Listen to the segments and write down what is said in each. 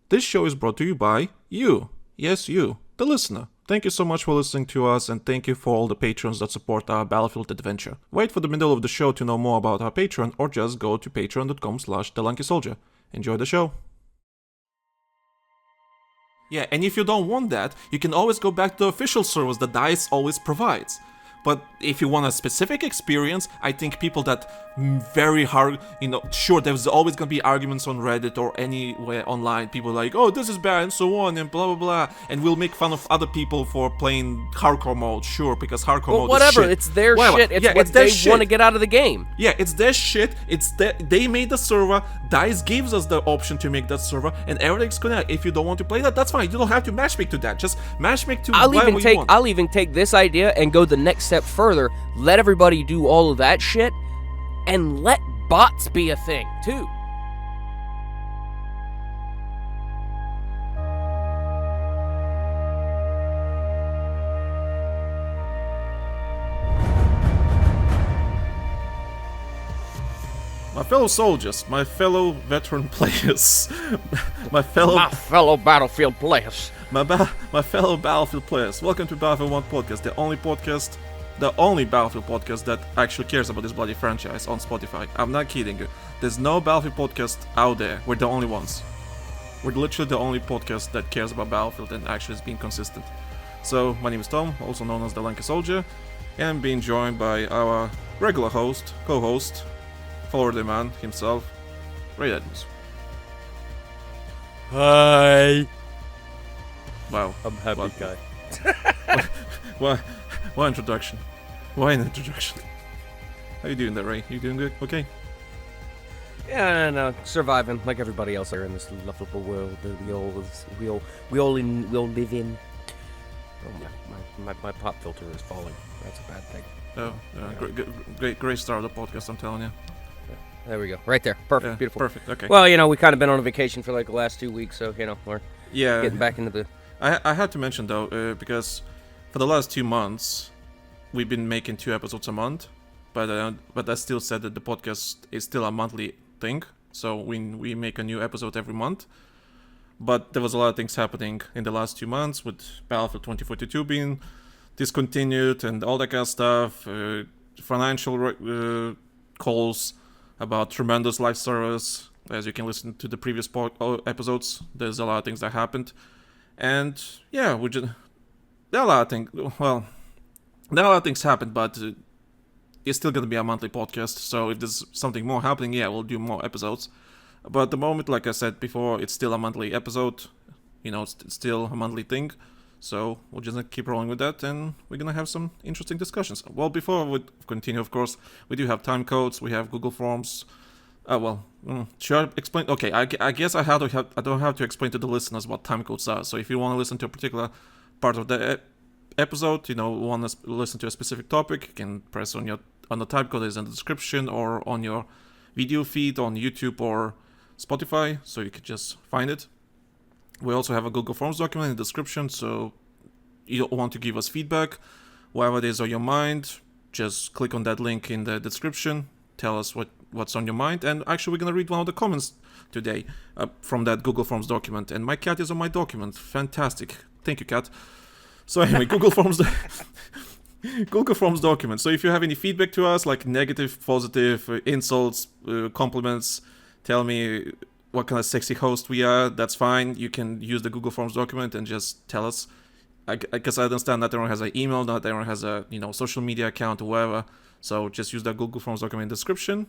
This show is brought to you by you. Yes, you, the listener. Thank you so much for listening to us, and thank you for all the patrons that support our Battlefield adventure. Wait for the middle of the show to know more about our Patreon, or just go to patreon.com/TheLankySoldier. Enjoy the show. Yeah, and if you don't want that, you can always go back to the official service that DICE always provides. But if you want a specific experience, I think people that very hard, sure, there's always gonna be arguments on Reddit or anywhere online. People like, oh, this is bad and so on and blah blah blah, and we'll make fun of other people for playing hardcore mode, sure, because hardcore mode whatever, is shit. it's their shit. It's what they want to get out of the game. Yeah, it's their shit. They made the server. DICE gives us the option to make that server, and everything's gonna. If you don't want to play that, that's fine. You don't have to matchmake to that. Just matchmake to whatever you want. I'll even take this idea and go the next step further. Let everybody do all of that shit, and let bots be a thing too. My fellow soldiers, my fellow veteran players, my fellow Battlefield players, my fellow Battlefield players, welcome to BattlefieldOne Podcast, the only Battlefield podcast that actually cares about this bloody franchise on Spotify. I'm not kidding you. There's no Battlefield podcast out there. We're the only ones. We're literally the only podcast that cares about Battlefield and actually is being consistent. So, my name is Tom, also known as the Lanky Soldier, and I'm being joined by our regular host, co-host, Florida man himself, Ray Edmunds. Hi. Wow. I'm happy guy. Why introduction? Why an introduction? How you doing there, Ray? You doing good? Okay? Yeah, no, surviving like everybody else here in this lovable world that we all live in. Oh, my pop filter is falling. That's a bad thing. Oh, great start of the podcast, I'm telling you. There we go. Right there. Perfect. Yeah, beautiful. Perfect. Okay. Well, we kind of been on a vacation for like the last 2 weeks, so we're getting back into the. I had to mention though, because for the last 2 months, we've been making 2 episodes a month, but I still said that the podcast is still a monthly thing. So we make a new episode every month. But there was a lot of things happening in the last 2 months with Battlefield 2042 being discontinued and all that kind of stuff, financial calls about tremendous live service. As you can listen to the previous episodes, there's a lot of things that happened. And yeah, there are a lot of things. Well, there are a lot of things happened, but it's still gonna be a monthly podcast. So if there's something more happening, yeah, we'll do more episodes. But at the moment, like I said before, it's still a monthly episode. It's still a monthly thing. So we're just gonna keep rolling with that, and we're gonna have some interesting discussions. Well, before we continue, of course, we do have time codes. We have Google Forms. Should I explain? Okay, I guess I don't have to explain to the listeners what time codes are. So if you want to listen to a particular part of the episode, want to listen to a specific topic, you can press on the time code that is in the description or on your video feed on YouTube or Spotify, so you can just find it. We also have a Google Forms document in the description, so you want to give us feedback, whatever it is on your mind, just click on that link in the description, tell us what's on your mind, and actually we're going to read one of the comments today from that Google Forms document, and my cat is on my document. Fantastic. Thank you, cat. So anyway, Google Forms document. So if you have any feedback to us, like negative, positive, insults, compliments, tell me what kind of sexy host we are, that's fine. You can use the Google Forms document and just tell us. I guess I understand not everyone has an email, not everyone has a social media account or whatever. So just use that Google Forms document in the description.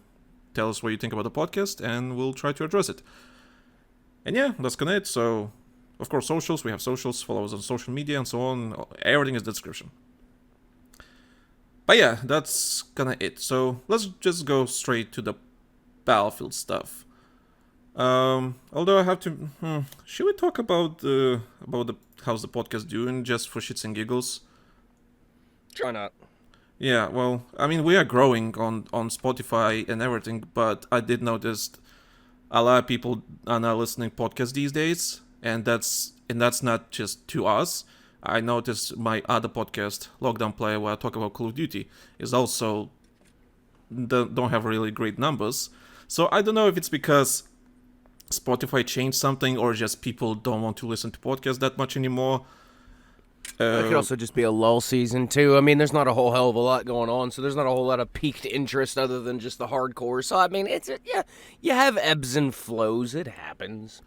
Tell us what you think about the podcast, and we'll try to address it. And yeah, that's kind of it. So, of course, socials. We have socials. Follow us on social media and so on. Everything is in the description. But yeah, that's kind of it. So let's just go straight to the Battlefield stuff. Although I have to, should we talk about how's the podcast doing, just for shits and giggles? Try not. Yeah, well, I mean, we are growing on Spotify and everything, but I did notice a lot of people are now listening podcasts these days, and that's not just to us. I noticed my other podcast, Lockdown Player, where I talk about Call of Duty, is also don't have really great numbers. So I don't know if it's because Spotify changed something, or just people don't want to listen to podcasts that much anymore. It could also just be a lull season, too. I mean, there's not a whole hell of a lot going on, so there's not a whole lot of piqued interest other than just the hardcore. So, I mean, you have ebbs and flows. It happens.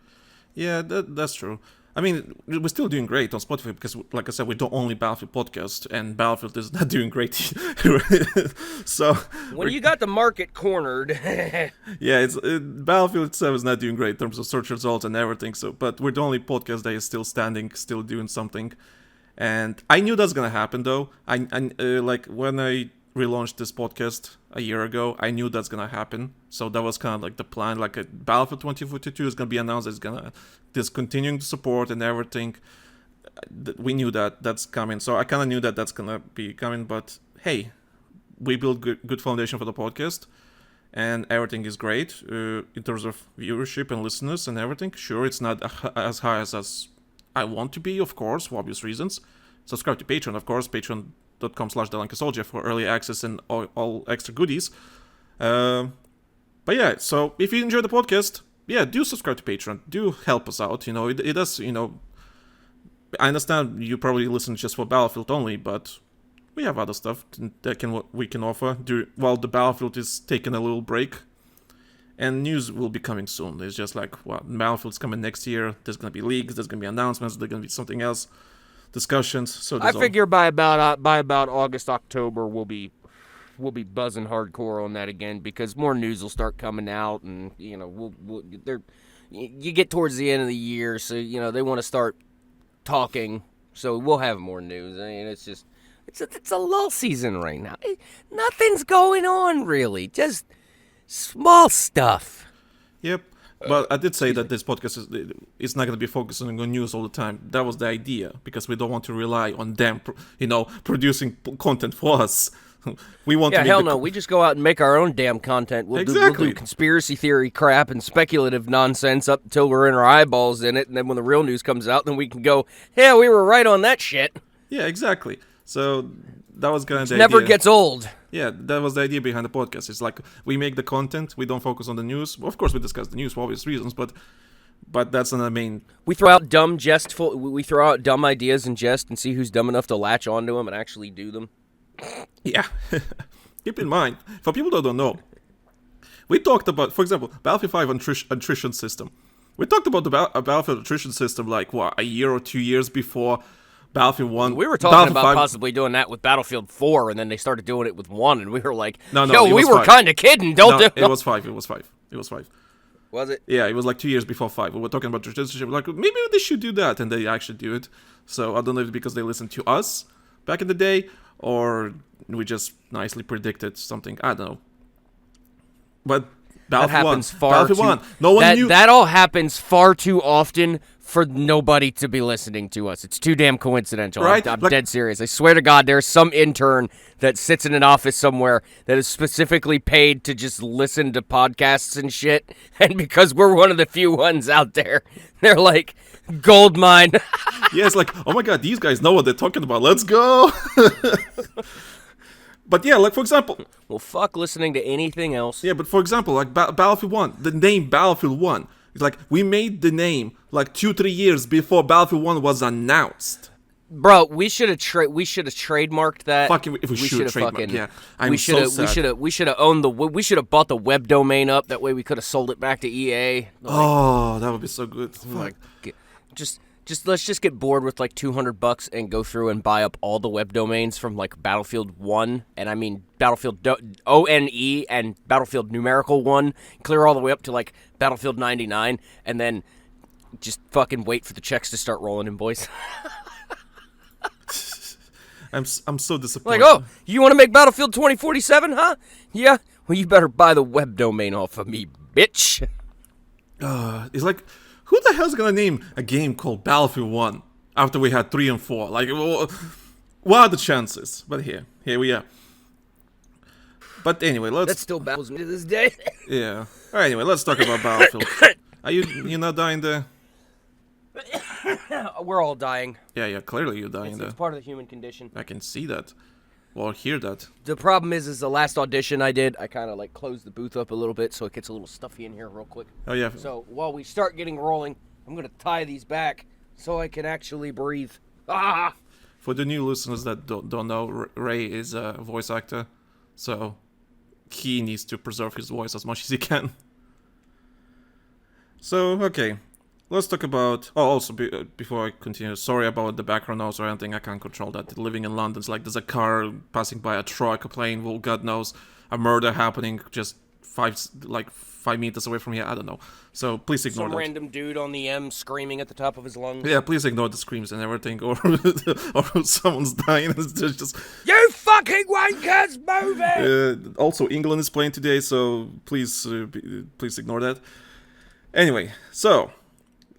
Yeah, that's true. I mean, we're still doing great on Spotify because, like I said, we're the only Battlefield podcast, and Battlefield is not doing great. So when you got the market cornered, yeah, Battlefield itself is not doing great in terms of search results and everything. So, but we're the only podcast that is still standing, still doing something. And I knew that's gonna happen, though. I like when I relaunched this podcast a year ago, I knew that's gonna happen. So that was kind of like the plan. Like Battlefield 2042 is gonna be announced. It's gonna discontinuing the support and everything. We knew that's coming. So I kind of knew that's gonna be coming. But hey, we built good foundation for the podcast, and everything is great in terms of viewership and listeners and everything. Sure, it's not as high as I want to be, of course, for obvious reasons. Subscribe to Patreon, of course, patreon.com/TheLankySoldier for early access and all extra goodies. But yeah, so if you enjoy the podcast, yeah, do subscribe to Patreon. Do help us out. You know, it does, you know, I understand you probably listen just for Battlefield only, but we have other stuff that we can offer while the Battlefield is taking a little break. And news will be coming soon. It's just like, well, Battlefield's coming next year. There's going to be leaks. There's going to be announcements. There's going to be something else. Discussions. So I figure by about August, October, we'll be buzzing hardcore on that again because more news will start coming out, and you know you get towards the end of the year, so you know they want to start talking. So we'll have more news. I mean, it's a lull season right now. Nothing's going on really. Just small stuff. Yep. But I did say that this podcast is not going to be focusing on news all the time. That was the idea, because we don't want to rely on them, producing content for us. We want to make hell no. We just go out and make our own damn content. We'll do conspiracy theory crap and speculative nonsense up until we're in our eyeballs in it, and then when the real news comes out, then we can go, yeah, we were right on that shit. Yeah, exactly. So that was kind of the idea. Never gets old. Yeah, that was the idea behind the podcast. It's like we make the content, we don't focus on the news. Well, of course, we discuss the news for obvious reasons, but that's not the main. We throw out we throw out dumb ideas in jest and see who's dumb enough to latch onto them and actually do them. Yeah. Keep in mind, for people that don't know, we talked about, for example, Battlefield 5 attrition system. We talked about the Battlefield attrition system like, what, a year or 2 years before Battlefield 1. We were talking about possibly doing that with Battlefield 4, and then they started doing it with 1, and we were like, we were kind of kidding. It was 5. It was 5. Was it? Yeah, it was like 2 years before 5. We were talking about citizenship. Like, maybe they should do that, and they actually do it. So I don't know if it's because they listened to us back in the day, or we just nicely predicted something. I don't know. But Battlefield 1. No one knew. That all happens far too often for nobody to be listening to us. It's too damn coincidental. Right? I'm dead serious. I swear to God, there's some intern that sits in an office somewhere that is specifically paid to just listen to podcasts and shit. And because we're one of the few ones out there, they're like, gold mine. Yeah, it's like, oh my God, these guys know what they're talking about. Let's go. But yeah, like for example... Well, fuck listening to anything else. Yeah, but for example, like Battlefield 1, the name Battlefield 1, it's like we made the name like 2-3 years before Battlefield 1 was announced. Bro, we should have trademarked that. Fucking, if we should have trademarked, yeah. We should have owned we should have bought the web domain up. That way we could have sold it back to EA. Like, that would be so good. Like, let's just get bored with like $200 and go through and buy up all the web domains from like Battlefield 1, and I mean Battlefield ONE and Battlefield numerical 1, clear all the way up to like Battlefield 99, and then just fucking wait for the checks to start rolling in, boys. I'm so disappointed. Like, oh, you want to make Battlefield 2047, huh? Yeah? Well, you better buy the web domain off of me, bitch. It's like, who the hell's gonna name a game called Battlefield 1 after we had 3 and 4? Like, what are the chances? But here we are. But anyway, that still baffles me to this day. Yeah. All right, anyway, let's talk about Battlefield. Are you not dying there? We're all dying. Yeah, clearly you're dying there. It's part of the human condition. I can see that. or hear that. The problem is the last audition I did, I kind of like closed the booth up a little bit so it gets a little stuffy in here real quick. Oh yeah. So while we start getting rolling, I'm going to tie these back so I can actually breathe. Ah! For the new listeners that don't know, Ray is a voice actor, so he needs to preserve his voice as much as he can. So, okay. Let's talk about... Oh, also, before I continue, sorry about the background noise or anything, I can't control that. Living in London, it's like there's a car passing by, a truck, a plane, well, God knows, a murder happening just 5 meters away from here, I don't know. So, please ignore that. Some random dude on the M screaming at the top of his lungs. Yeah, please ignore the screams and everything, or someone's dying, it's just... You fucking wankers, move it! Also, England is playing today, so please ignore that. Anyway, so...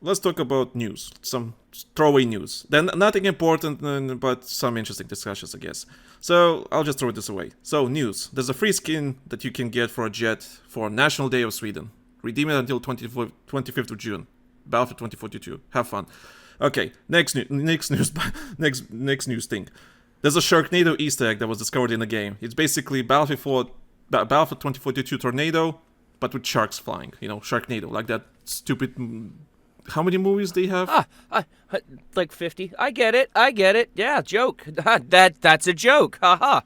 Let's talk about news, some throwaway news. Then nothing important, but some interesting discussions, I guess. So I'll just throw this away. So news: there's a free skin that you can get for a jet for National Day of Sweden. Redeem it until 25th of June. Battlefield 2042. Have fun. Okay, next news thing. There's a Sharknado Easter egg that was discovered in the game. It's basically Battlefield 2042 Tornado, but with sharks flying. You know, Sharknado, like that stupid. How many movies they have? Like 50. I get it. Yeah, joke. That's a joke. Ha.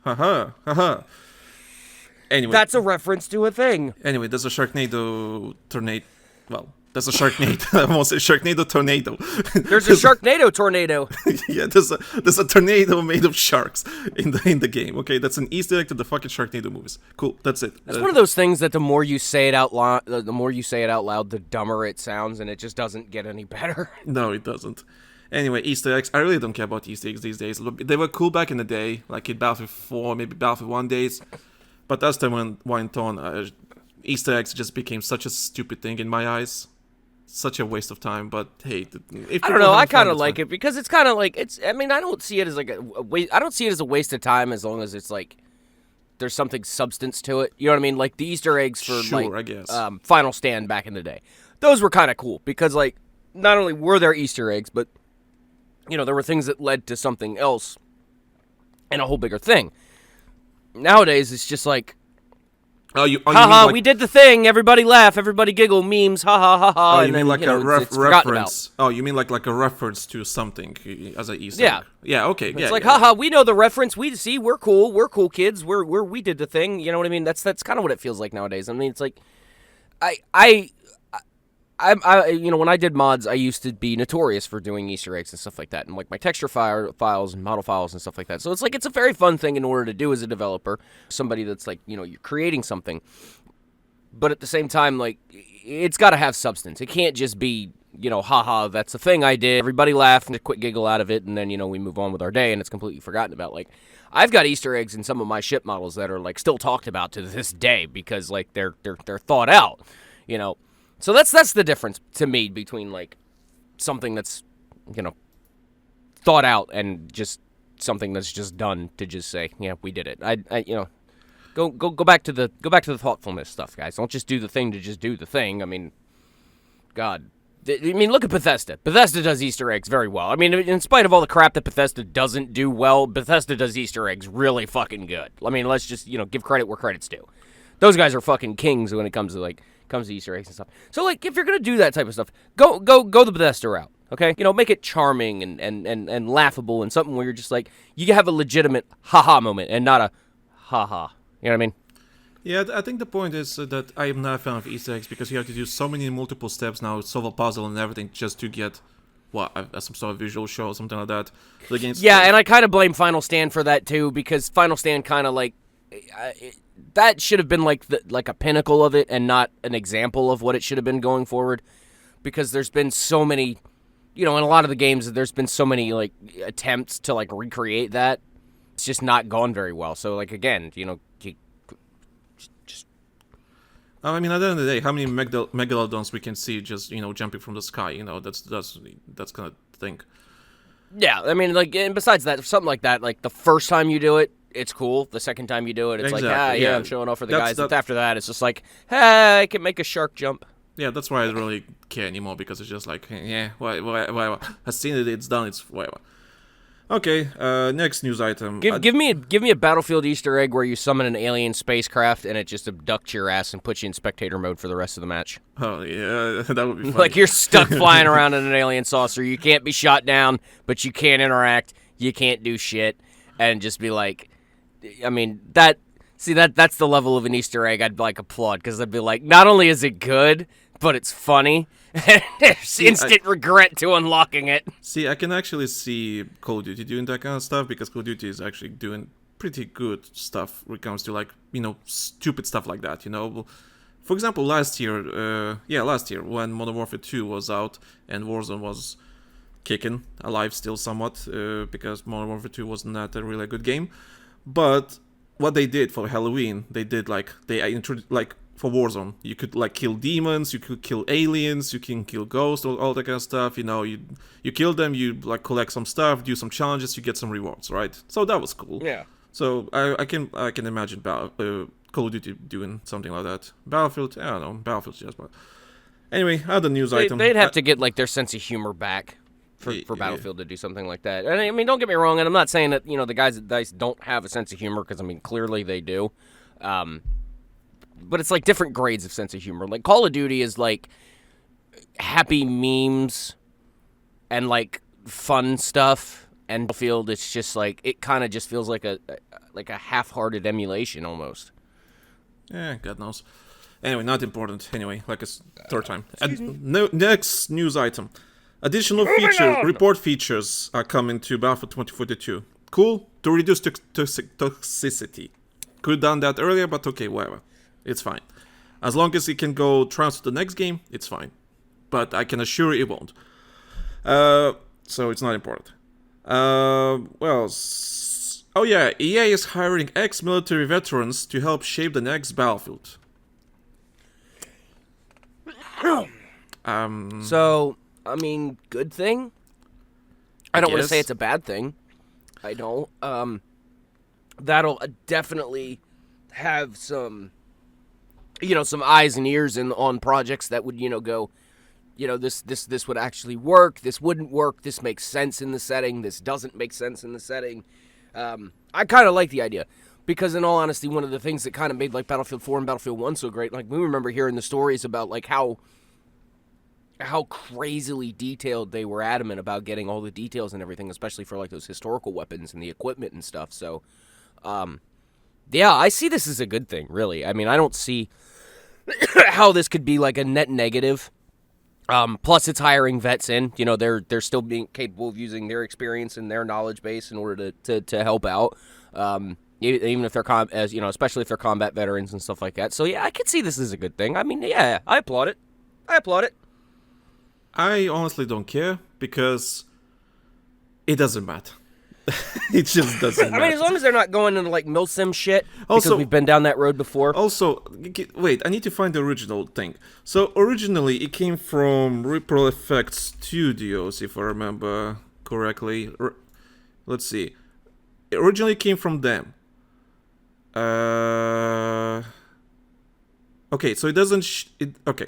Anyway. That's a reference to a thing. Anyway, there's a Sharknado tornado. Well, there's a Sharknado. I won't say Sharknado tornado. There's a Sharknado tornado. Yeah, there's a tornado made of sharks in the game. Okay, that's an Easter egg to the fucking Sharknado movies. Cool, that's it. That's one of those things that the more you say it out loud, the dumber it sounds, and it just doesn't get any better. No, it doesn't. Anyway, Easter eggs. I really don't care about Easter eggs these days. They were cool back in the day, like in Battlefield 4, maybe Battlefield 1 days. But as time went on, Easter eggs just became such a stupid thing in my eyes. Such a waste of time, but hey, if I don't know. I kind of like it because it's kind of like it's. I mean, I don't see it as like a waste. I don't see it as a waste of time as long as it's like there's something substance to it. You know what I mean? Like the Easter eggs for I guess. Final Stand back in the day. Those were kind of cool because like not only were there Easter eggs, but you know there were things that led to something else and a whole bigger thing. Nowadays, it's just like. Haha, like, we did the thing. Everybody laugh. Everybody giggle. Memes. Ha ha ha ha. Oh, you mean like a reference? Oh, you mean like a reference to something as an Easter egg? Yeah. Okay. It's like haha. We know the reference. We see. We're cool. We're cool kids. We did the thing. You know what I mean? That's kind of what it feels like nowadays. I mean, it's like, I you know, when I did mods, I used to be notorious for doing Easter eggs and stuff like that, and like my texture files and model files and stuff like that. So it's like it's a very fun thing in order to do as a developer, somebody that's like, you know, you're creating something, but at the same time, like it's got to have substance. It can't just be, you know, haha, that's a thing I did. Everybody laugh and a quick giggle out of it, and then you know we move on with our day, and it's completely forgotten about. Like I've got Easter eggs in some of my ship models that are like still talked about to this day because like they're thought out, you know. So that's the difference to me between like something that's, you know, thought out and just something that's just done to just say, yeah, we did it. I you know, go back to the thoughtfulness stuff, guys. Don't just do the thing to just do the thing. I mean, God. I mean, look at Bethesda. Bethesda does Easter eggs very well. I mean, in spite of all the crap that Bethesda doesn't do well, Bethesda does Easter eggs really fucking good. I mean, let's just, you know, give credit where credit's due. Those guys are fucking kings when it comes to Easter eggs and stuff. So, like, if you're going to do that type of stuff, go the Bethesda route, okay? You know, make it charming and laughable and something where you're just like, you have a legitimate ha-ha moment and not a ha-ha. You know what I mean? Yeah, I think the point is that I am not a fan of Easter eggs because you have to do so many multiple steps now, solve a puzzle and everything just to get, some sort of visual show or something like that. Yeah, and I kind of blame Final Stand for that, too, because Final Stand kind of, like... that should have been like a pinnacle of it and not an example of what it should have been going forward, because there's been so many, you know, in a lot of the games there's been so many like attempts to like recreate that. It's just not gone very well. So like again, you know, just I mean, at the end of the day, how many megalodons we can see just, you know, jumping from the sky, you know, that's kind of thing. Yeah, I mean, like, and besides that, something like that, like the first time you do it, it's cool. The second time you do it, it's exactly. Like, yeah, I'm showing off for the guys. After that, it's just like, hey, I can make a shark jump. Yeah, that's why I don't really care anymore, because it's just like, yeah, why? I've seen it, it's done, it's whatever. Okay, next news item. Give me a Battlefield Easter egg where you summon an alien spacecraft and it just abducts your ass and puts you in spectator mode for the rest of the match. Oh yeah, that would be funny. Like you're stuck flying around in an alien saucer. You can't be shot down, but you can't interact. You can't do shit, and just be like, I mean that's the level of an Easter egg I'd like applaud, because I'd be like, not only is it good, but it's funny. There's instant regret to unlocking it. See, I can actually see Call of Duty doing that kind of stuff, because Call of Duty is actually doing pretty good stuff when it comes to, like, you know, stupid stuff like that, you know. For example, last year, when Modern Warfare 2 was out and Warzone was kicking alive still somewhat, because Modern Warfare 2 was not a really good game. But what they did for Halloween, they introduced, like, for Warzone, you could, like, kill demons, you could kill aliens, you can kill ghosts, all that kind of stuff. You know, you kill them, you, like, collect some stuff, do some challenges, you get some rewards, right? So that was cool. Yeah. So I can imagine Call of Duty doing something like that. Battlefield, I don't know, Battlefield's just, but anyway, other news item. They'd have to get, like, their sense of humor back for Battlefield to do something like that. And I mean, don't get me wrong, and I'm not saying that, you know, the guys at DICE don't have a sense of humor, because I mean, clearly they do. But it's like different grades of sense of humor. Like Call of Duty is like happy memes and like fun stuff, and Battlefield, it's just like, it kind of just feels like a half-hearted emulation almost. Yeah, God knows. Anyway, not important. Anyway, like a third time. Next news item. Additional report features are coming to Battlefield 2042. Cool, to reduce toxicity. Could have done that earlier, but okay, whatever. It's fine. As long as it can go transfer to the next game, it's fine. But I can assure you it won't. So it's not important. Oh yeah, EA is hiring ex-military veterans to help shape the next Battlefield. So, I mean, good thing? I don't want to say it's a bad thing. I don't. That'll definitely have some, you know, some eyes and ears on projects that would, you know, go, you know, this would actually work, this wouldn't work, this makes sense in the setting, this doesn't make sense in the setting. I kind of like the idea, because in all honesty, one of the things that kind of made, like, Battlefield 4 and Battlefield 1 so great, like, we remember hearing the stories about, like, how crazily detailed they were, adamant about getting all the details and everything, especially for, like, those historical weapons and the equipment and stuff. So, yeah, I see this as a good thing, really. I mean, I don't see how this could be, like, a net negative. Plus, it's hiring vets in. You know, they're still being capable of using their experience and their knowledge base in order to help out. Even if they're as you know, especially if they're combat veterans and stuff like that. So yeah, I could see this as a good thing. I mean, yeah, I applaud it. I honestly don't care, because it doesn't matter. It just doesn't matter. I mean, as long as they're not going into, like, milsim shit, because we've been down that road before. Also, wait, I need to find the original thing. So, originally, it came from Ripple Effects Studios, if I remember correctly. Let's see. It originally came from them. Okay, so it doesn't... okay.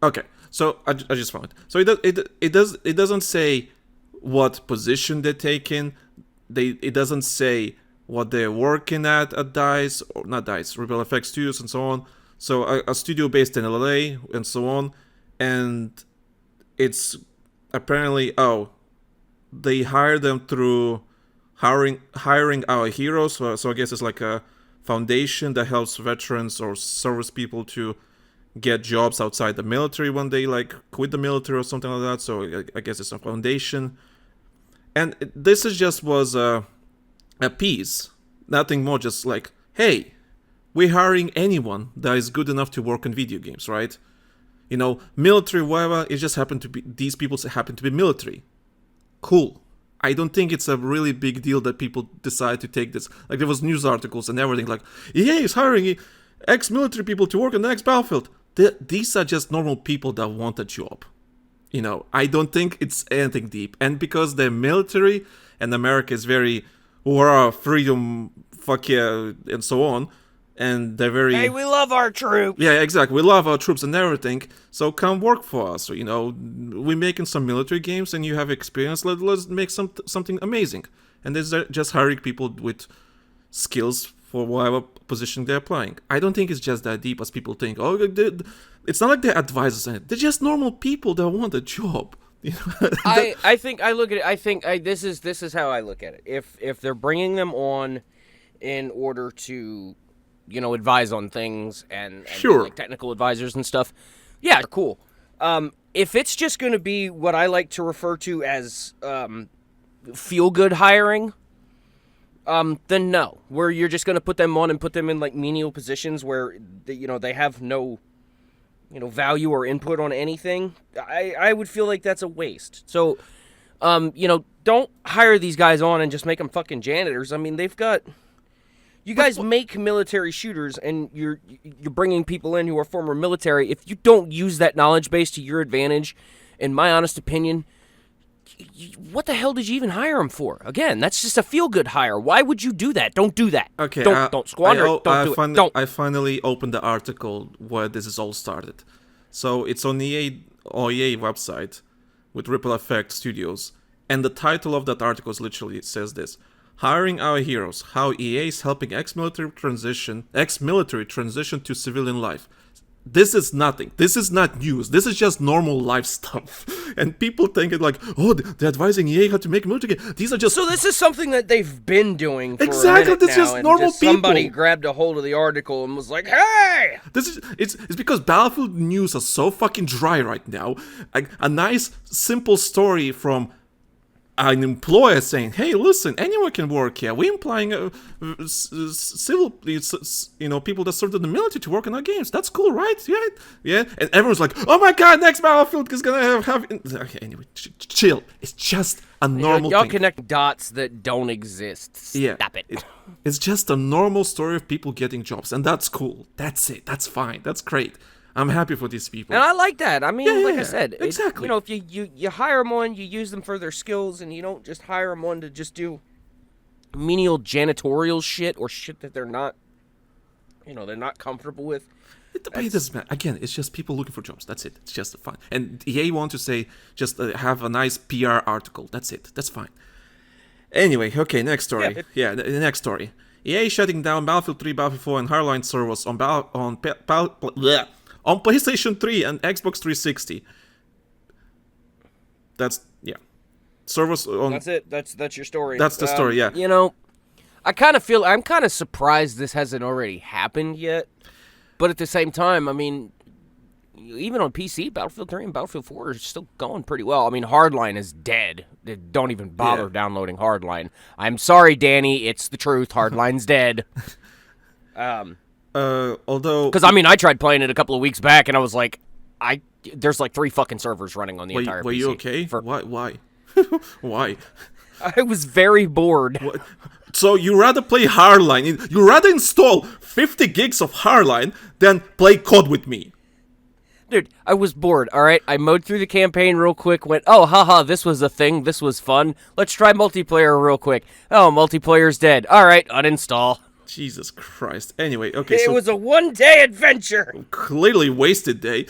Okay, so I just found it. So it doesn't say what position they're taking. It doesn't say what they're working at DICE, or not DICE, Rebel FX Studios and so on. So a studio based in LA and so on. And it's apparently, they hire them through hiring our heroes. So I guess it's like a foundation that helps veterans or service people to get jobs outside the military when they, like, quit the military or something like that. So I guess it's a foundation. And this was a piece, nothing more, just like, hey, we're hiring anyone that is good enough to work on video games, right? You know, military, whatever, it just happened to be, these people happen to be military. Cool. I don't think it's a really big deal that people decide to take this. Like, there was news articles and everything, like, EA is hiring ex-military people to work on the next Battlefield. These are just normal people that want a job. You know, I don't think it's anything deep. And because they're military, and America is very, freedom, fuck yeah, and so on, and they're very... Hey, we love our troops. Yeah, exactly. We love our troops and everything, so come work for us. You know, we're making some military games, and you have experience. Let's make something amazing. And they're just hiring people with skills for whatever position they're playing. I don't think it's just that deep as people think. Oh, it's not like they're advisors. They're just normal people that want a job. You know? I think I look at it. This is how I look at it. If they're bringing them on in order to, advise on things and sure, like technical advisors and stuff, yeah, cool. If it's just going to be what I like to refer to as feel-good hiring, then no. Where you're just going to put them on and put them in like menial positions where they have no value or input on anything. I would feel like that's a waste. So, don't hire these guys on and just make them fucking janitors. I mean, they've got... You guys make military shooters, and you're bringing people in who are former military. If you don't use that knowledge base to your advantage, in my honest opinion, what the hell did you even hire them for? Again, that's just a feel-good hire. Why would you do that? Don't do that. Okay, don't squander it. Don't do it. Don't. I finally opened the article where this is all started. So it's on EA website with Ripple Effect Studios, and the title of that article literally says this: Hiring Our Heroes, How EA is Helping ex-military transition to civilian life. This is nothing. This is not news. This is just normal life stuff. And people think it like, oh, they're advising EA how to make military games. These are just... So this is something that they've been doing for exactly, a minute this is now, just and normal just people. Somebody grabbed a hold of the article and was like, hey! It's because Battlefield news are so fucking dry right now. A nice, simple story from an employer saying, hey, listen, anyone can work here. We're implying civil, people that served in the military to work on our games. That's cool, right? Yeah. And everyone's like, oh my god, next Battlefield is gonna have... Okay, anyway, chill. It's just a normal y'all thing. connect dots that don't exist. Stop it. It's just a normal story of people getting jobs, and that's cool. That's it. That's fine. That's great. I'm happy for these people. And I like that. I mean, like I said, exactly. If you hire them on, you use them for their skills, and you don't just hire them on to just do menial janitorial shit or shit that they're not, they're not comfortable with. It doesn't matter. Again, it's just people looking for jobs. That's it. It's just fun. And EA want to say, just have a nice PR article. That's it. That's fine. Anyway, okay, next story. The next story. EA shutting down Battlefield 3, Battlefield 4, and Hardline servers on PlayStation 3 and Xbox 360. Servers on... That's it. That's your story. That's the story, yeah. I'm kind of surprised this hasn't already happened yet. But at the same time, I mean, even on PC, Battlefield 3 and Battlefield 4 are still going pretty well. I mean, Hardline is dead. Don't even bother downloading Hardline. I'm sorry, Danny. It's the truth. Hardline's dead. Although... Because, I mean, I tried playing it a couple of weeks back, and I was like, there's like 3 fucking servers running on the entire PC. Were you okay? Why? Why? I was very bored. What? So you rather play Hardline, you rather install 50 gigs of Hardline than play COD with me. Dude, I was bored, alright? I mowed through the campaign real quick, went, oh, haha, this was a thing, this was fun. Let's try multiplayer real quick. Oh, multiplayer's dead. Alright, uninstall. Jesus Christ. Anyway, okay, It was a one-day adventure! Clearly wasted day.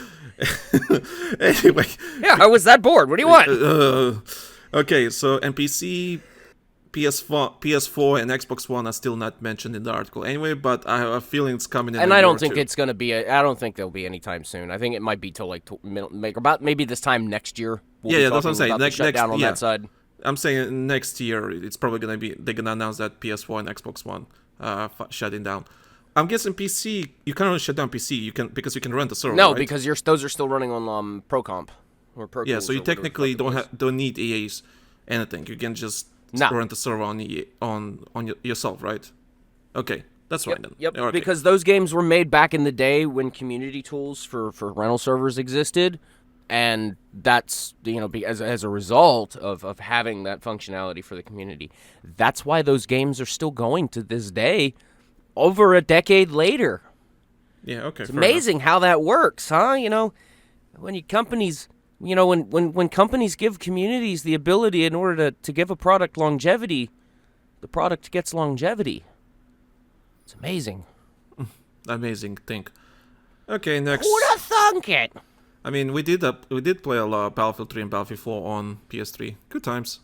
Anyway. Yeah, I was that bored. What do you want? Okay, so NPC, PS4, and Xbox One are still not mentioned in the article anyway, but I have a feeling it's coming in. And I don't think it's going to be. I don't think there'll be anytime soon. I think it might be till like about maybe this time next year. That's what I'm saying. Next down on that side. I'm saying next year it's probably going to be. They're going to announce that PS4 and Xbox One shutting down. I'm guessing PC. You can't really shut down PC. Because you can rent the server. No, right? because those are still running on Pro Comp or Pro. Yeah, so you technically don't need EA's anything. You can just rent the server on yourself, right? Okay, that's right then. Yep. Okay. Because those games were made back in the day when community tools for rental servers existed, and that's as a result of having that functionality for the community. That's why those games are still going to this day, over a decade later. Yeah. Okay. It's amazing how that works, huh? When companies give communities the ability in order to give a product longevity, the product gets longevity. It's amazing. amazing thing. Okay, next. Who'd have thunk it? I mean, we did play a lot of Battlefield 3 and Battlefield 4 on PS3. Good times.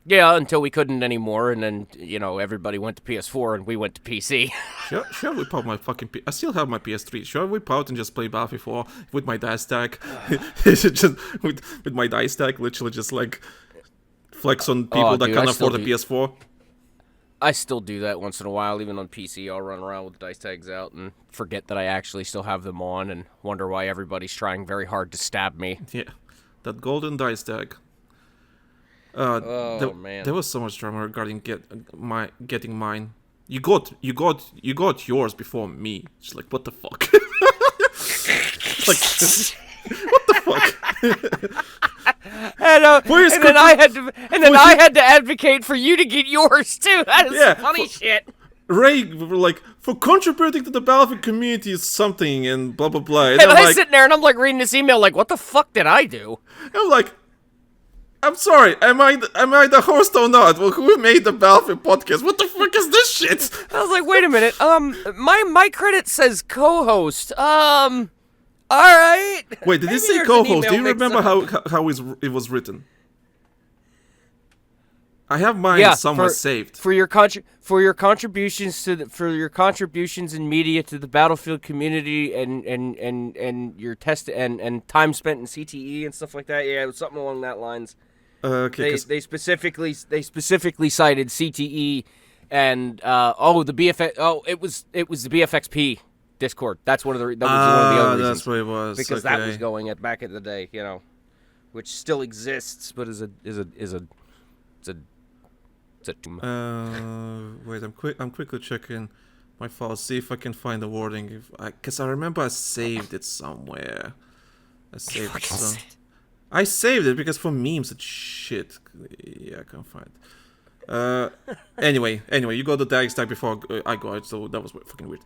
Yeah, until we couldn't anymore, and then, everybody went to PS4 and we went to PC. Should I whip out my fucking I still have my PS3. Should I whip out and just play Battlefield 4 with my dice stack? just with my dice stack, literally just like flex on people that can't afford a PS4. I still do that once in a while, even on PC. I'll run around with the dice tags out and forget that I actually still have them on and wonder why everybody's trying very hard to stab me. Yeah, that golden dice tag. Man, there was so much drama regarding getting mine. You got yours before me. It's like, what the fuck? It's like, what the fuck? and then I had to advocate for you to get yours too. That is funny shit. Ray, like, for contributing to the Battlefield community is something and blah blah blah. And I'm sitting there and I'm like reading this email like, what the fuck did I do? I'm like, I'm sorry, am I the host or not? Well, who made the Battlefield podcast? What the fuck is this shit? I was like, wait a minute. My credit says co-host. All right. Wait, did it say co-host? Do you remember how it was written? I have mine somewhere saved. For your contributions in media to the Battlefield community and your test and time spent in CTE and stuff like that. Yeah, it was something along that lines. Okay. They specifically cited CTE and the BFX. Oh, it was the BFXP Discord. That's one of the other reasons. That's what it was. Because that was going back in the day, which still exists, but is a wait, I'm quickly checking my files, see if I can find the wording. Because I remember I saved it somewhere. I saved it because for memes it's shit. Yeah, I can't find it. Anyway, you got the tag stack before I got it, so that was fucking weird.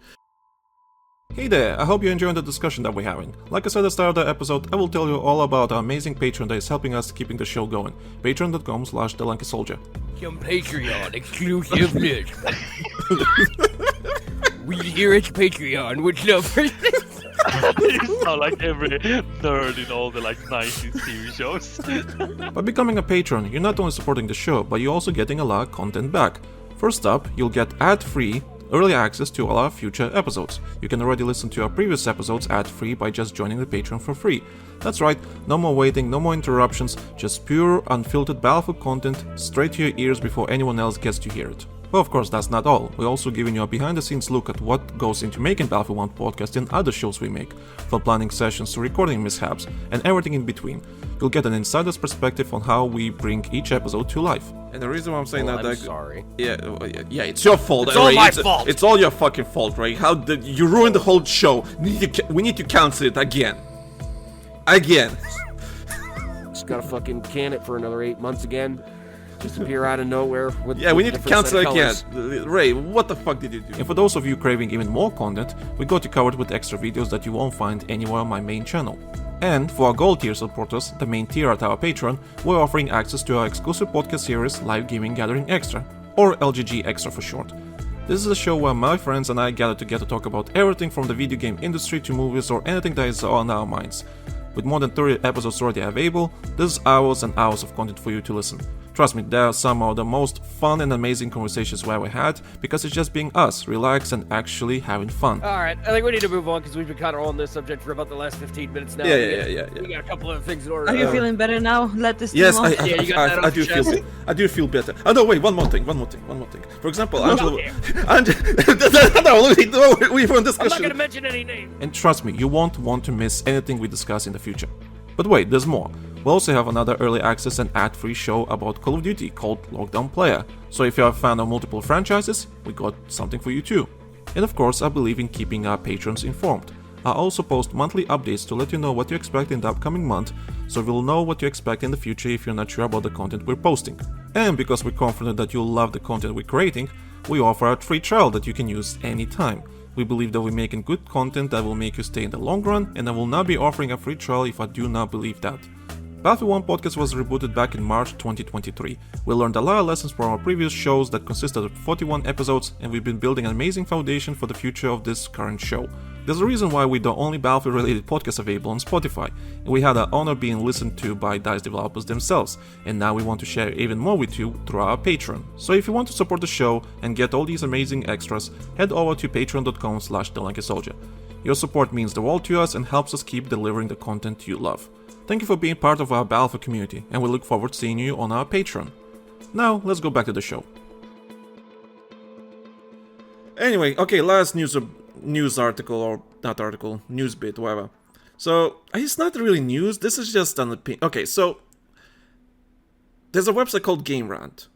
Hey there, I hope you enjoyed the discussion that we're having. Like I said at the start of the episode, I will tell you all about our amazing Patreon that is helping us keeping the show going. Patreon.com/TheLankySoldier. Some Patreon exclusiveness. We here at Patreon would love for You sound like every nerd in all the 90s TV shows. By becoming a patron, you're not only supporting the show, but you're also getting a lot of content back. First up, you'll get ad-free early access to all our future episodes. You can already listen to our previous episodes ad-free by just joining the Patreon for free. That's right, no more waiting, no more interruptions, just pure, unfiltered Battlefield content straight to your ears before anyone else gets to hear it. But of course, that's not all. We're also giving you a behind-the-scenes look at what goes into making Battlefield 1 podcast and other shows we make, from planning sessions to recording mishaps, and everything in between. You'll get an insider's perspective on how we bring each episode to life. And the reason why I'm saying I'm sorry. Yeah, it's your fault. It's all my fault. It's all your fucking fault, Ray. How did you ruin the whole show? We need to cancel it again. Just gotta fucking can it for another 8 months again. Just appear out of nowhere with we need to cancel it again. Colors. Ray, what the fuck did you do? And for those of you craving even more content, we got you covered with extra videos that you won't find anywhere on my main channel. And for our gold tier supporters, the main tier at our Patreon, we're offering access to our exclusive podcast series Live Gaming Gathering Extra, or LGG Extra for short. This is a show where my friends and I gather together to talk about everything from the video game industry to movies or anything that is on our minds. With more than 30 episodes already available, there's hours and hours of content for you to listen. Trust me, they are some of the most fun and amazing conversations we ever had, because it's just being us, relaxed and actually having fun. Alright, I think we need to move on because we've been kind of on this subject for about the last 15 minutes now. Yeah. We got a couple of things in order. Are you feeling better now? Let this Yes, I do feel better. Oh no, wait, one more thing. For example, Angela... we were in discussion. I'm not gonna mention any names. And trust me, you won't want to miss anything we discuss in the future. But wait, there's more. We also have another early access and ad-free show about Call of Duty called Lockdown Player. So if you're a fan of multiple franchises, we got something for you too. And of course, I believe in keeping our patrons informed. I also post monthly updates to let you know what you expect in the upcoming month, so you'll know what to expect in the future if you're not sure about the content we're posting. And because we're confident that you'll love the content we're creating, we offer a free trial that you can use anytime. We believe that we're making good content that will make you stay in the long run, and I will not be offering a free trial if I do not believe that. Battlefield 1 podcast was rebooted back in March 2023. We learned a lot of lessons from our previous shows that consisted of 41 episodes, and we've been building an amazing foundation for the future of this current show. There's a reason why we're the only Battlefield related podcast available on Spotify, and we had the honor being listened to by DICE developers themselves, and now we want to share even more with you through our Patreon. So if you want to support the show and get all these amazing extras, head over to patreon.com/TheLankySoldier. Your support means the world to us and helps us keep delivering the content you love. Thank you for being part of our Battlefield community, and we look forward to seeing you on our Patreon. Now, let's go back to the show. Anyway, okay, last news article, or not article, news bit, whatever. So, it's not really news, this is just an opinion. Okay, so, there's a website called Game Rant.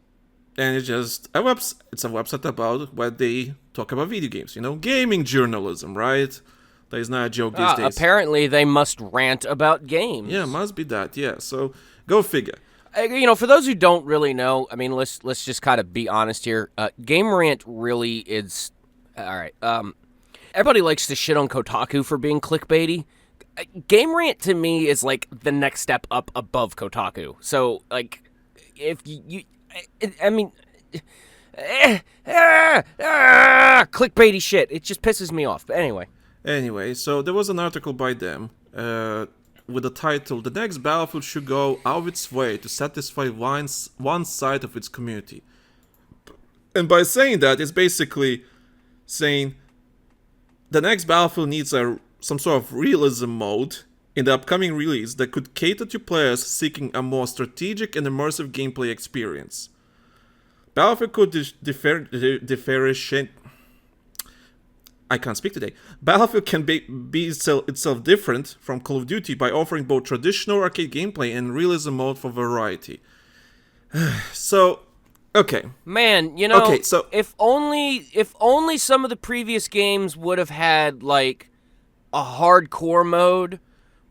And it's just it's a website about where they talk about video games, gaming journalism, right? That is not a joke these days. Apparently, they must rant about games. Yeah, must be that. Yeah, so go figure. For those who don't really know, I mean, let's just kind of be honest here. Game Rant really is all right. Everybody likes to shit on Kotaku for being clickbaity. Game Rant to me is like the next step up above Kotaku. So like, if clickbaity shit. It just pisses me off. But anyway. Anyway, so there was an article by them with the title, "The next Battlefield should go out of its way to satisfy one side of its community." And by saying that, it's basically saying the next Battlefield needs some sort of realism mode in the upcoming release that could cater to players seeking a more strategic and immersive gameplay experience. Battlefield could differentiate. I can't speak today. Battlefield can be itself different from Call of Duty by offering both traditional arcade gameplay and realism mode for variety. So, okay. Man, okay, so if only some of the previous games would have had like a hardcore mode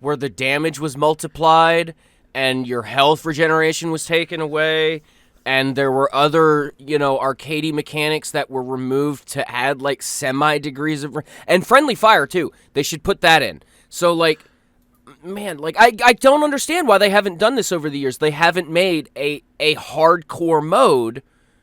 where the damage was multiplied and your health regeneration was taken away. And there were other, arcadey mechanics that were removed to add, like, semi-degrees of... And friendly fire, too. They should put that in. So, like, man, like, I don't understand why they haven't done this over the years. They haven't made a hardcore mode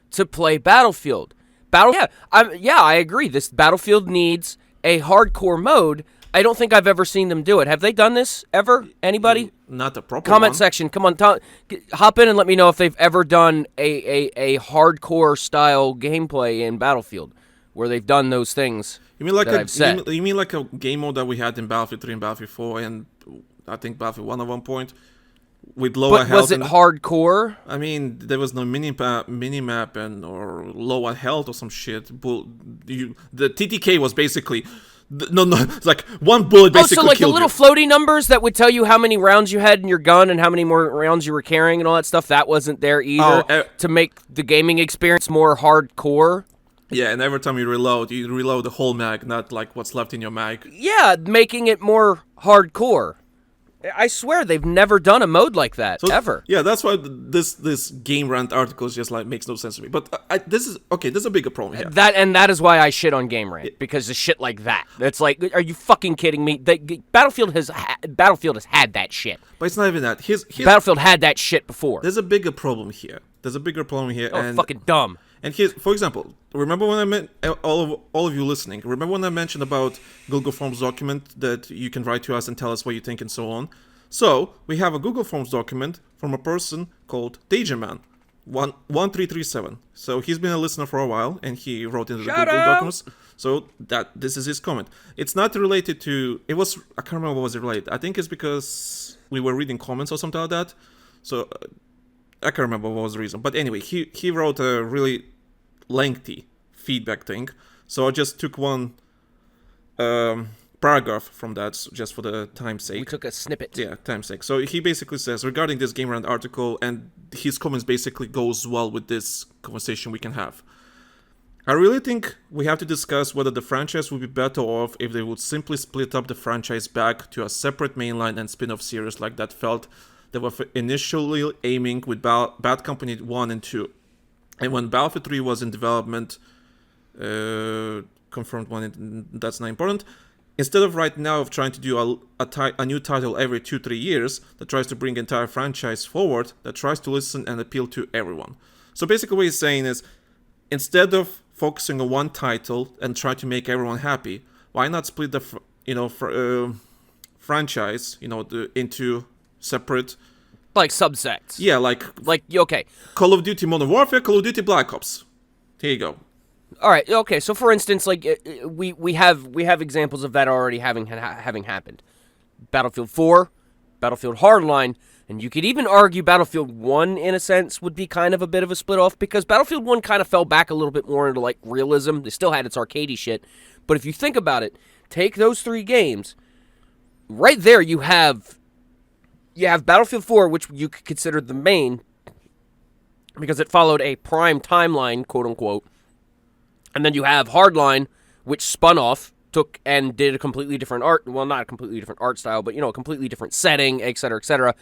to play Battlefield. I agree. This Battlefield needs a hardcore mode. I don't think I've ever seen them do it. Have they done this ever? Anybody? Not a proper comment one. section. Come on, hop in and let me know if they've ever done a hardcore style gameplay in Battlefield where they've done those things. You mean like I've said. You mean like a game mode that we had in Battlefield 3 and Battlefield 4 and I think Battlefield 1 at one point with lower health. Was it hardcore? I mean, there was no mini-map or lower health or some shit. The TTK was basically... No, it's like one bullet basically so like the killed little floaty numbers that would tell you how many rounds you had in your gun and how many more rounds you were carrying and all that stuff, that wasn't there either to make the gaming experience more hardcore. Yeah, and every time you reload the whole mag, not like what's left in your mag. Yeah, making it more hardcore. I swear they've never done a mode like that, ever. Yeah, that's why this Game Rant article is just like makes no sense to me. But this is a bigger problem here. That is why I shit on Game Rant, because of shit like that. It's like, are you fucking kidding me? Battlefield has had that shit. But it's not even that. Battlefield had that shit before. There's a bigger problem here. Oh, fucking dumb. And here's, for example, remember when I meant all of you listening? Remember when I mentioned about Google Forms document that you can write to us and tell us what you think and so on? So we have a Google Forms document from a person called Dagerman 1337. So he's been a listener for a while, and he wrote into the Google documents. So this is his comment. It's not related to. I can't remember what was it related. I think it's because we were reading comments or something like that. So. I can't remember what was the reason. But anyway, he wrote a really lengthy feedback thing. So I just took one paragraph from that just for the time's sake. We took a snippet. Yeah, time's sake. So he basically says, regarding this Game Rant article, and his comments basically goes well with this conversation we can have. I really think we have to discuss whether the franchise would be better off if they would simply split up the franchise back to a separate mainline and spin-off series like that felt they were initially aiming with Bad Company 1 and 2. And when Battlefield 3 was in development, confirmed one, that's not important, instead of right now of trying to do a new title every 2-3 years that tries to bring the entire franchise forward, that tries to listen and appeal to everyone. So basically what he's saying is, instead of focusing on one title and try to make everyone happy, why not split the franchise, into separate, like subsects. yeah, like okay. Call of Duty Modern Warfare, Call of Duty Black Ops. Here you go. All right. Okay. So, for instance, like we have examples of that already having happened. Battlefield 4, Battlefield Hardline, and you could even argue Battlefield 1 in a sense would be kind of a bit of a split off because Battlefield 1 kind of fell back a little bit more into like realism. They still had its arcadey shit, but if you think about it, take those 3 games. Right there, you have Battlefield 4, which you could consider the main because it followed a prime timeline, quote unquote. And then you have Hardline, which spun off, took and did a completely different not a completely different art style, but a completely different setting, et cetera, et cetera.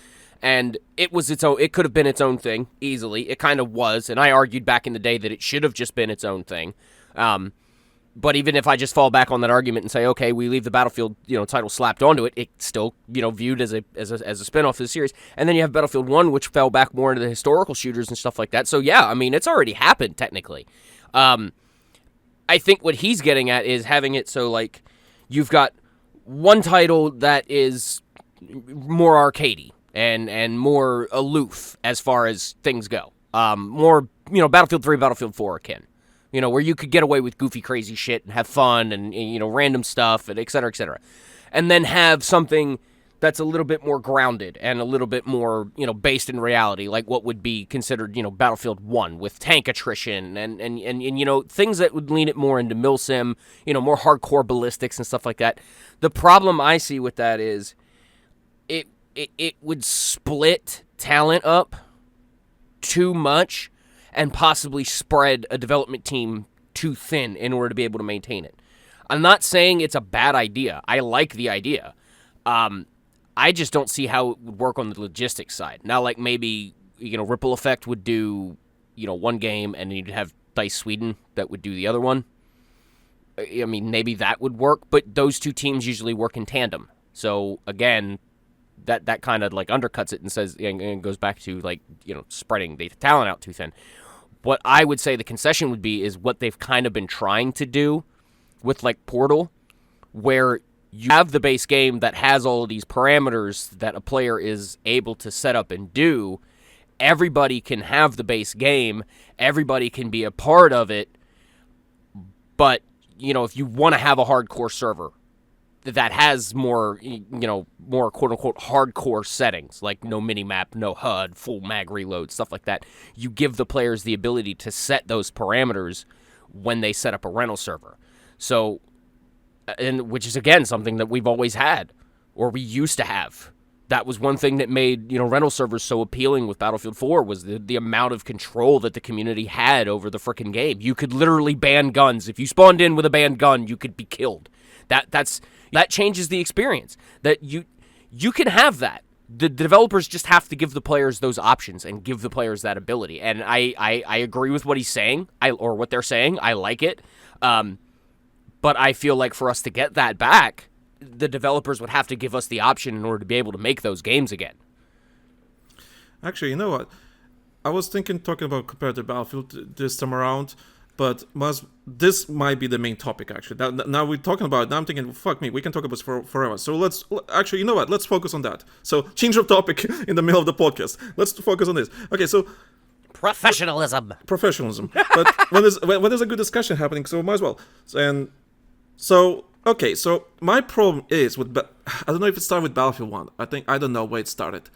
And it was its own. It could have been its own thing easily. It kind of was, and I argued back in the day that it should have just been its own thing. But even if I just fall back on that argument and say, okay, we leave the Battlefield, title slapped onto it, it's still, viewed as a spinoff of the series. And then you have Battlefield 1, which fell back more into the historical shooters and stuff like that. So yeah, I mean, it's already happened technically. I think what he's getting at is having it so, like, you've got one title that is more arcadey and more aloof as far as things go. More, Battlefield 3, Battlefield 4 akin. Where you could get away with goofy, crazy shit and have fun and, random stuff and et cetera, et cetera. And then have something that's a little bit more grounded and a little bit more, based in reality, like what would be considered, Battlefield 1 with tank attrition and things that would lean it more into milsim, more hardcore ballistics and stuff like that. The problem I see with that is it would split talent up too much and possibly spread a development team too thin in order to be able to maintain it. I'm not saying it's a bad idea. I like the idea. I just don't see how it would work on the logistics side. Now, like maybe, Ripple Effect would do, one game and you'd have DICE Sweden that would do the other one. I mean, maybe that would work, but those 2 teams usually work in tandem. So, again, that kind of like undercuts it and says, and goes back to like, spreading the talent out too thin. What I would say the concession would be is what they've kind of been trying to do with like Portal, where you have the base game that has all of these parameters that a player is able to set up and do. Everybody can have the base game. Everybody can be a part of it. But, if you want to have a hardcore server that has more, more quote-unquote hardcore settings, like no minimap, no HUD, full mag reload, stuff like that, you give the players the ability to set those parameters when they set up a rental server. So, and which is, again, something that we've always had, or we used to have. That was one thing that made, rental servers so appealing with Battlefield 4 was the amount of control that the community had over the frickin' game. You could literally ban guns. If you spawned in with a banned gun, you could be killed. That changes the experience. That you can have that. The developers just have to give the players those options and give the players that ability. And I agree with what he's saying, or what they're saying. I like it. But I feel like for us to get that back, the developers would have to give us the option in order to be able to make those games again. Actually, you know what? I was talking about comparative Battlefield this time around, but this might be the main topic, actually. Now we're talking about it. Now I'm thinking, fuck me, we can talk about this forever. So actually, you know what? Let's focus on that. So change of topic in the middle of the podcast. Let's focus on this. Okay, so... Professionalism. But when there's a good discussion happening, so might as well. So my problem is with... I don't know if it started with Battlefield 1. I don't know where it started.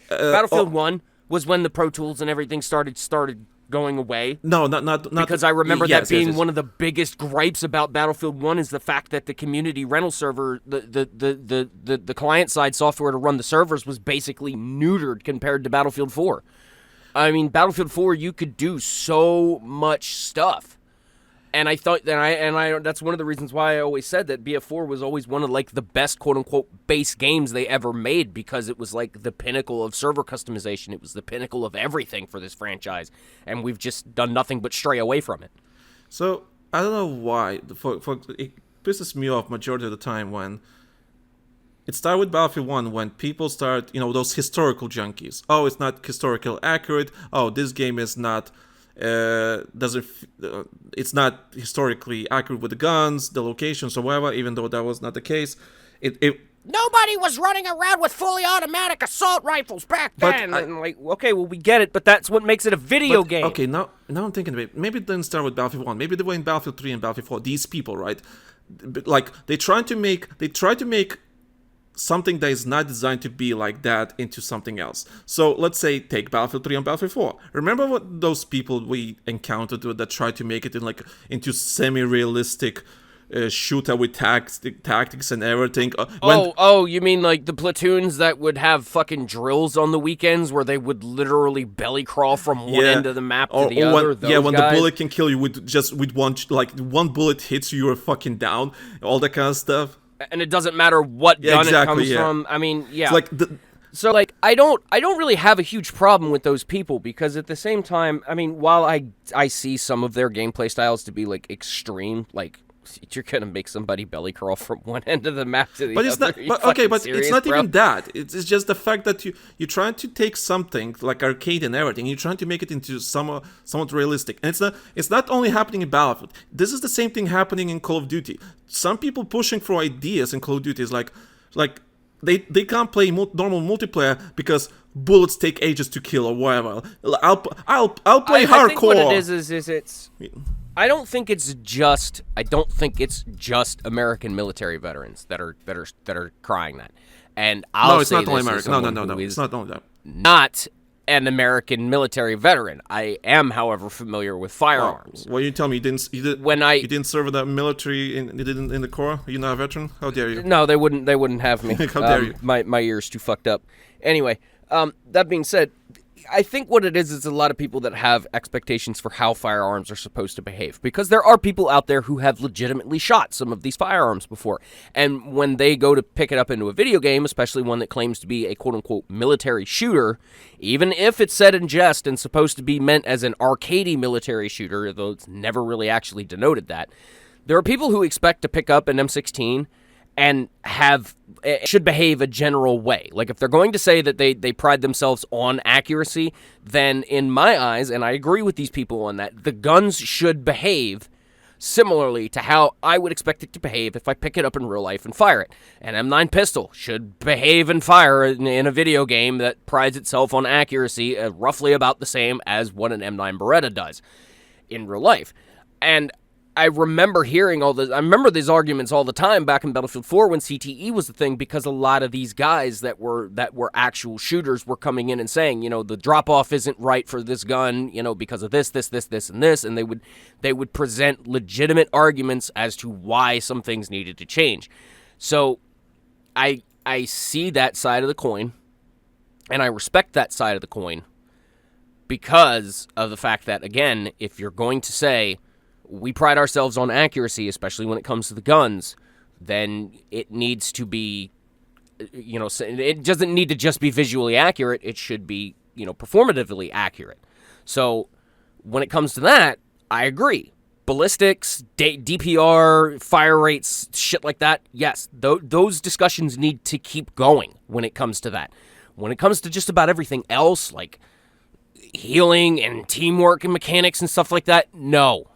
Battlefield 1 was when the Pro Tools and everything started going away. No, not because I remember that being one of the biggest gripes about Battlefield 1 is the fact that the community rental server, the client side software to run the servers was basically neutered compared to Battlefield 4. I mean, Battlefield 4, you could do so much stuff. And I thought that I that's one of the reasons why I always said that BF4 was always one of like the best quote unquote base games they ever made, because it was like the pinnacle of server customization. It was the pinnacle of everything for this franchise, and we've just done nothing but stray away from it. So I don't know why pisses me off majority of the time when it started with Battlefield 1 when people start, those historical junkies. Oh, it's not historical accurate. Oh, this game is not it's not historically accurate with the guns, the locations, or whatever. Even though that was not the case, Nobody was running around with fully automatic assault rifles back then. Okay, well, we get it, but that's what makes it a video game. Okay, now I'm thinking of it. Maybe it didn't start with Battlefield 1. Maybe they were in Battlefield 3 and Battlefield 4. These people, right? Like, they try to make something that is not designed to be like that into something else. So let's say take Battlefield 3 and Battlefield 4. Remember what those people we encountered that tried to make it into semi-realistic shooter with tactics and everything. You mean like the platoons that would have fucking drills on the weekends where they would literally belly crawl from one end of the map to the other? When the bullet can kill you with one bullet hits you, you're fucking down. All that kind of stuff. And it doesn't matter what gun it comes from. I mean, yeah. It's like I don't really have a huge problem with those people because at the same time, I mean, while I see some of their gameplay styles to be like extreme, like you're gonna make somebody belly crawl from one end of the map to the other. It's not. It's not even that. It's just the fact that you're trying to take something like arcade and everything. You're trying to make it into somewhat realistic. And it's not only happening in Battlefield. This is the same thing happening in Call of Duty. Some people pushing for ideas in Call of Duty is like they can't play normal multiplayer because bullets take ages to kill or whatever. I'll play hardcore. I think what it is it's. I don't think it's just American military veterans that are crying that. And it's not only American. No. It's not only that. Not an American military veteran. I am, however, familiar with firearms. Well, you tell me you didn't serve in the military in the Corps? You're not a veteran? How dare you? No, they wouldn't have me. How dare you? My ear's too fucked up. Anyway, that being said, I think what it is a lot of people that have expectations for how firearms are supposed to behave. Because there are people out there who have legitimately shot some of these firearms before. And when they go to pick it up into a video game, especially one that claims to be a quote-unquote military shooter, even if it's said in jest and supposed to be meant as an arcadey military shooter, though it's never really actually denoted that, there are people who expect to pick up an M16 and should behave a general way. Like, if they're going to say that they pride themselves on accuracy, then in my eyes, and I agree with these people on that, the guns should behave similarly to how I would expect it to behave if I pick it up in real life and fire it. An M9 pistol should behave and fire in a video game that prides itself on accuracy roughly about the same as what an M9 Beretta does in real life. And I remember hearing all this. I remember these arguments all the time back in Battlefield 4 when CTE was the thing, because a lot of these guys that were actual shooters were coming in and saying, the drop off isn't right for this gun, because of this, and this, and they would present legitimate arguments as to why some things needed to change. So I see that side of the coin, and I respect that side of the coin because of the fact that, again, if you're going to say we pride ourselves on accuracy, especially when it comes to the guns, then it needs to be, it doesn't need to just be visually accurate. It should be, performatively accurate. So when it comes to that, I agree. Ballistics, DPR, fire rates, shit like that, yes, those discussions need to keep going when it comes to that. When it comes to just about everything else, like healing and teamwork and mechanics and stuff like that, no,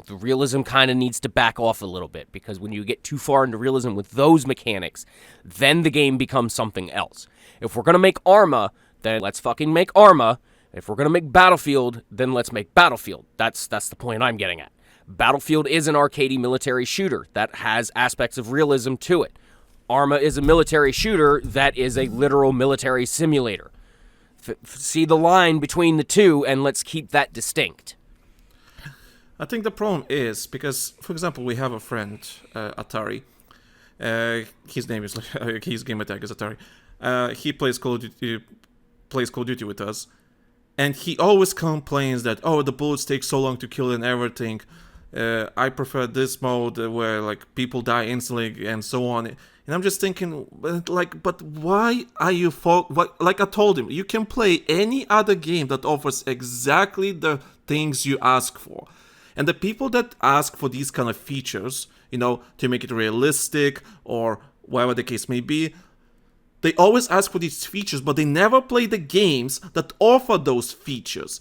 the realism kind of needs to back off a little bit, because when you get too far into realism with those mechanics, then the game becomes something else. If we're going to make Arma, then let's fucking make Arma. If we're going to make Battlefield, then let's make Battlefield. That's the point I'm getting at. Battlefield is an arcadey military shooter that has aspects of realism to it. Arma is a military shooter that is a literal military simulator. See the line between the two, and let's keep that distinct. I think the problem is because, for example, we have a friend, Atari. His name is his gamer tag is Atari. He plays Call of Duty with us, and he always complains that the bullets take so long to kill and everything. I prefer this mode where like people die instantly and so on. And I'm just thinking, but why are you like I told him, you can play any other game that offers exactly the things you ask for. And the people that ask for these kind of features, to make it realistic or whatever the case may be. They always ask for these features, but they never play the games that offer those features.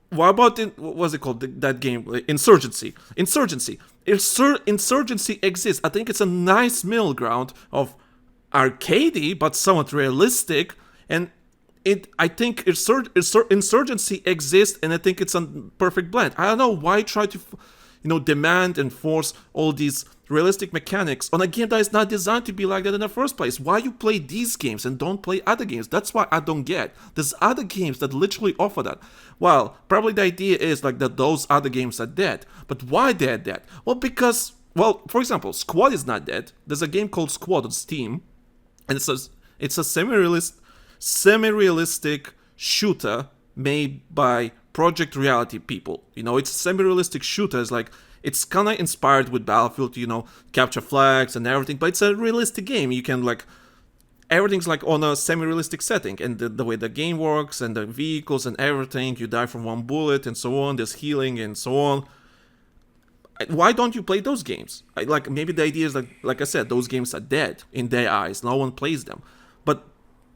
What about, what's it called, that game, Insurgency? Insurgency exists. I think it's a nice middle ground of arcadey, but somewhat realistic, and I think Insurgency exists, and I think it's a perfect blend. I don't know why try to, demand and force all these realistic mechanics on a game that is not designed to be like that in the first place. Why you play these games and don't play other games? That's why I don't get. There's other games that literally offer that. Well, probably the idea is like that those other games are dead. But why they're dead? Well, because, for example, Squad is not dead. There's a game called Squad on Steam, and it's a semi-realistic shooter made by Project Reality people. It's a semi-realistic shooter. It's kind of inspired with Battlefield, capture flags and everything, but it's a realistic game. You can, everything's on a semi-realistic setting, and the way the game works, and the vehicles and everything, you die from one bullet and so on, there's healing and so on. Why don't you play those games? Maybe the idea is, like I said, those games are dead in their eyes. No one plays them.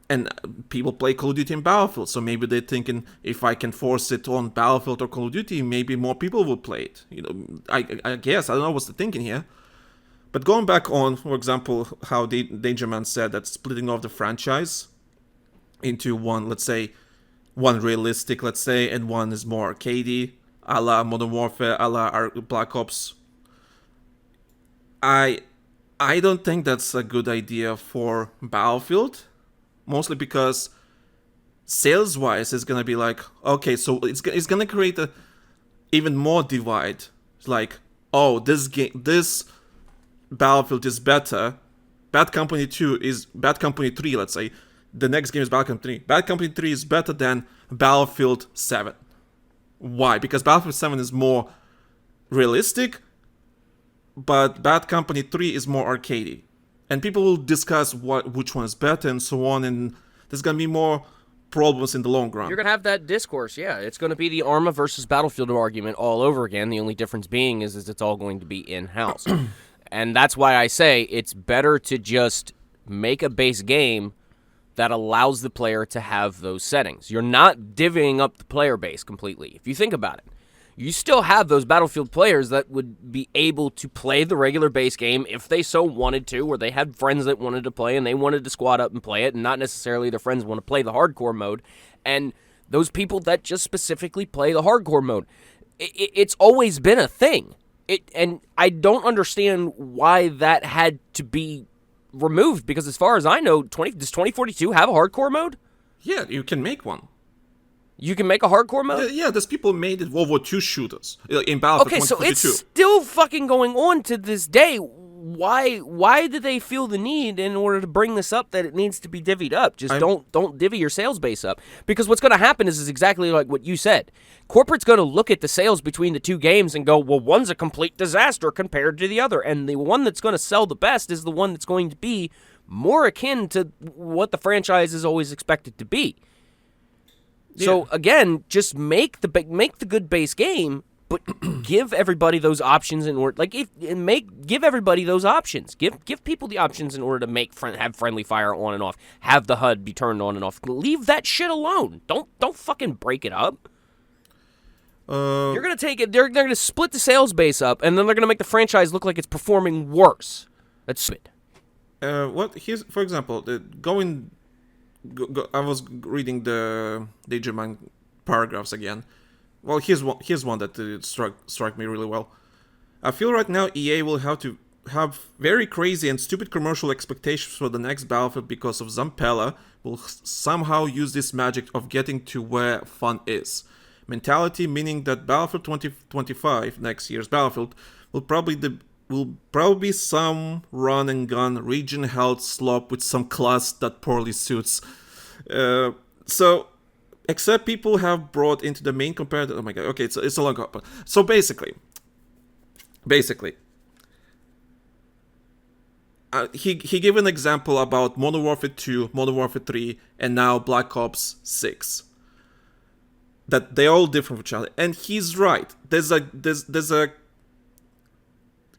And people play Call of Duty and Battlefield, so maybe they're thinking, if I can force it on Battlefield or Call of Duty, maybe more people will play it. I guess, I don't know what's the thinking here. But going back on, for example, how Dangerman said that splitting off the franchise into one, let's say, one realistic, and one is more arcadey, a la Modern Warfare, a la Black Ops. I don't think that's a good idea for Battlefield. Mostly because sales-wise, it's gonna be okay, so it's gonna create a even more divide. It's this Battlefield is better. Bad Company 3, let's say. The next game is Bad Company 3. Bad Company 3 is better than Battlefield 7. Why? Because Battlefield 7 is more realistic, but Bad Company 3 is more arcadey. And people will discuss which one is better and so on, and there's going to be more problems in the long run. You're going to have that discourse, yeah. It's going to be the Arma versus Battlefield argument all over again. The only difference being is it's all going to be in-house. And that's why I say it's better to just make a base game that allows the player to have those settings. You're not divvying up the player base completely. If you think about it, you still have those Battlefield players that would be able to play the regular base game if they so wanted to, or they had friends that wanted to play and they wanted to squad up and play it, and not necessarily their friends want to play the hardcore mode. And those people that just specifically play the hardcore mode, it's always been a thing. And I don't understand why that had to be removed, because as far as I know, does 2042 have a hardcore mode? Yeah, you can make one. You can make a hardcore mode? Yeah, there's people made it World War II shooters in Battlefield 2042. Okay, so it's still fucking going on to this day. Why do they feel the need in order to bring this up that it needs to be divvied up? Just don't divvy your sales base up. Because what's going to happen is exactly like what you said. Corporate's going to look at the sales between the two games and go, well, one's a complete disaster compared to the other. And the one that's going to sell the best is the one that's going to be more akin to what the franchise is always expected to be. Yeah. So again, just make the good base game, but give everybody those options in order. Give everybody those options. Give people the options in order to have friendly fire on and off. Have the HUD be turned on and off. Leave that shit alone. Don't fucking break it up. You're gonna take it. They're gonna split the sales base up, and then they're gonna make the franchise look like it's performing worse. That's stupid. Here's, for example, I was reading the Digimon paragraphs again. Well, here's one that struck me really well. I feel right now EA will have to have very crazy and stupid commercial expectations for the next Battlefield because of Zampella will somehow use this magic of getting to where fun is. Mentality, meaning that Battlefield 2025, next year's Battlefield, will probably be some run and gun region held slop with some class that poorly suits. So except people have brought into the main comparative. Oh my god. Okay, it's a long hop. So basically, he gave an example about Modern Warfare 2, Modern Warfare 3, and now Black Ops 6. That they're all different from each other, and he's right. There's a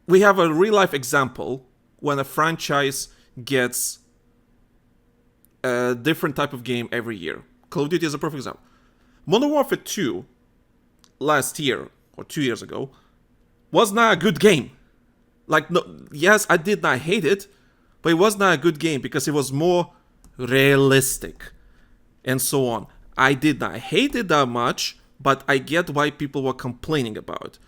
we have a real life example when a franchise gets a different type of game every year. Call of Duty is a perfect example. Modern Warfare 2 last year or 2 years ago was not a good game. Like, no, yes, I did not hate it, but it was not a good game because it was more realistic and so on. I did not hate it that much, but I get why people were complaining about it.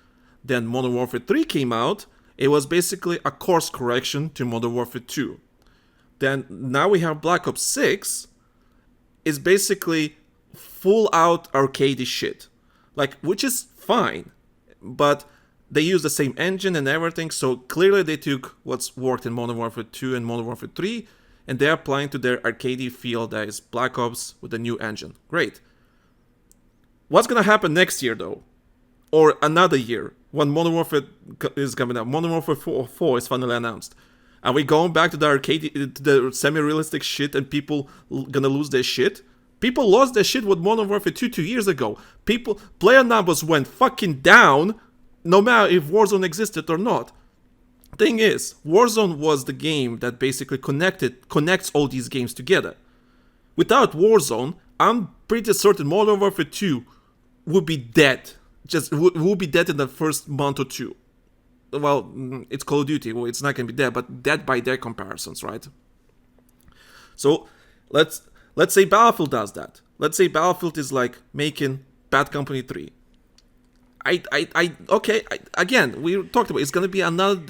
Then Modern Warfare 3 came out. It was basically a course correction to Modern Warfare 2. Then now we have Black Ops 6. Is basically full out arcadey shit. Like, which is fine, but they use the same engine and everything, so clearly they took what's worked in Modern Warfare 2 and Modern Warfare 3, and they're applying to their arcadey feel that is Black Ops with a new engine. Great. What's gonna happen next year, though? Or another year, when Modern Warfare is coming out. Modern Warfare 4 is finally announced. Are we going back to the arcade, to the semi-realistic shit, and people gonna lose their shit? People lost their shit with Modern Warfare 2 2 years ago. Player numbers went fucking down, no matter if Warzone existed or not. Thing is, Warzone was the game that basically connects all these games together. Without Warzone, I'm pretty certain Modern Warfare 2 would be dead. Would be dead in the first month or two. Well, it's Call of Duty. Well, it's not gonna be dead, but dead by their comparisons, right? So let's say Battlefield does that. Let's say Battlefield is like making Bad Company 3. Again, we talked about it's gonna be another.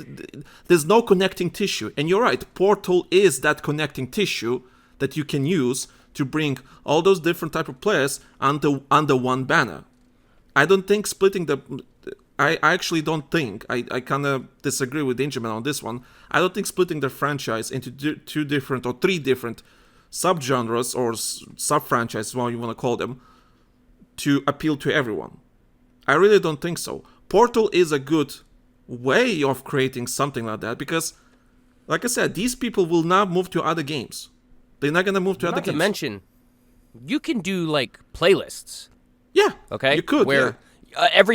There's no connecting tissue, and you're right. Portal is that connecting tissue that you can use to bring all those different type of players under one banner. I don't think splitting the. I actually don't think. I kind of disagree with Ingerman on this one. I don't think splitting the franchise into two different or three different subgenres or sub-franchises, what you want to call them, to appeal to everyone. I really don't think so. Portal is a good way of creating something like that because, like I said, these people will not move to other games. They're not going to move to other games. Not to mention, you can do, like, playlists. Yeah. Okay? You could, where if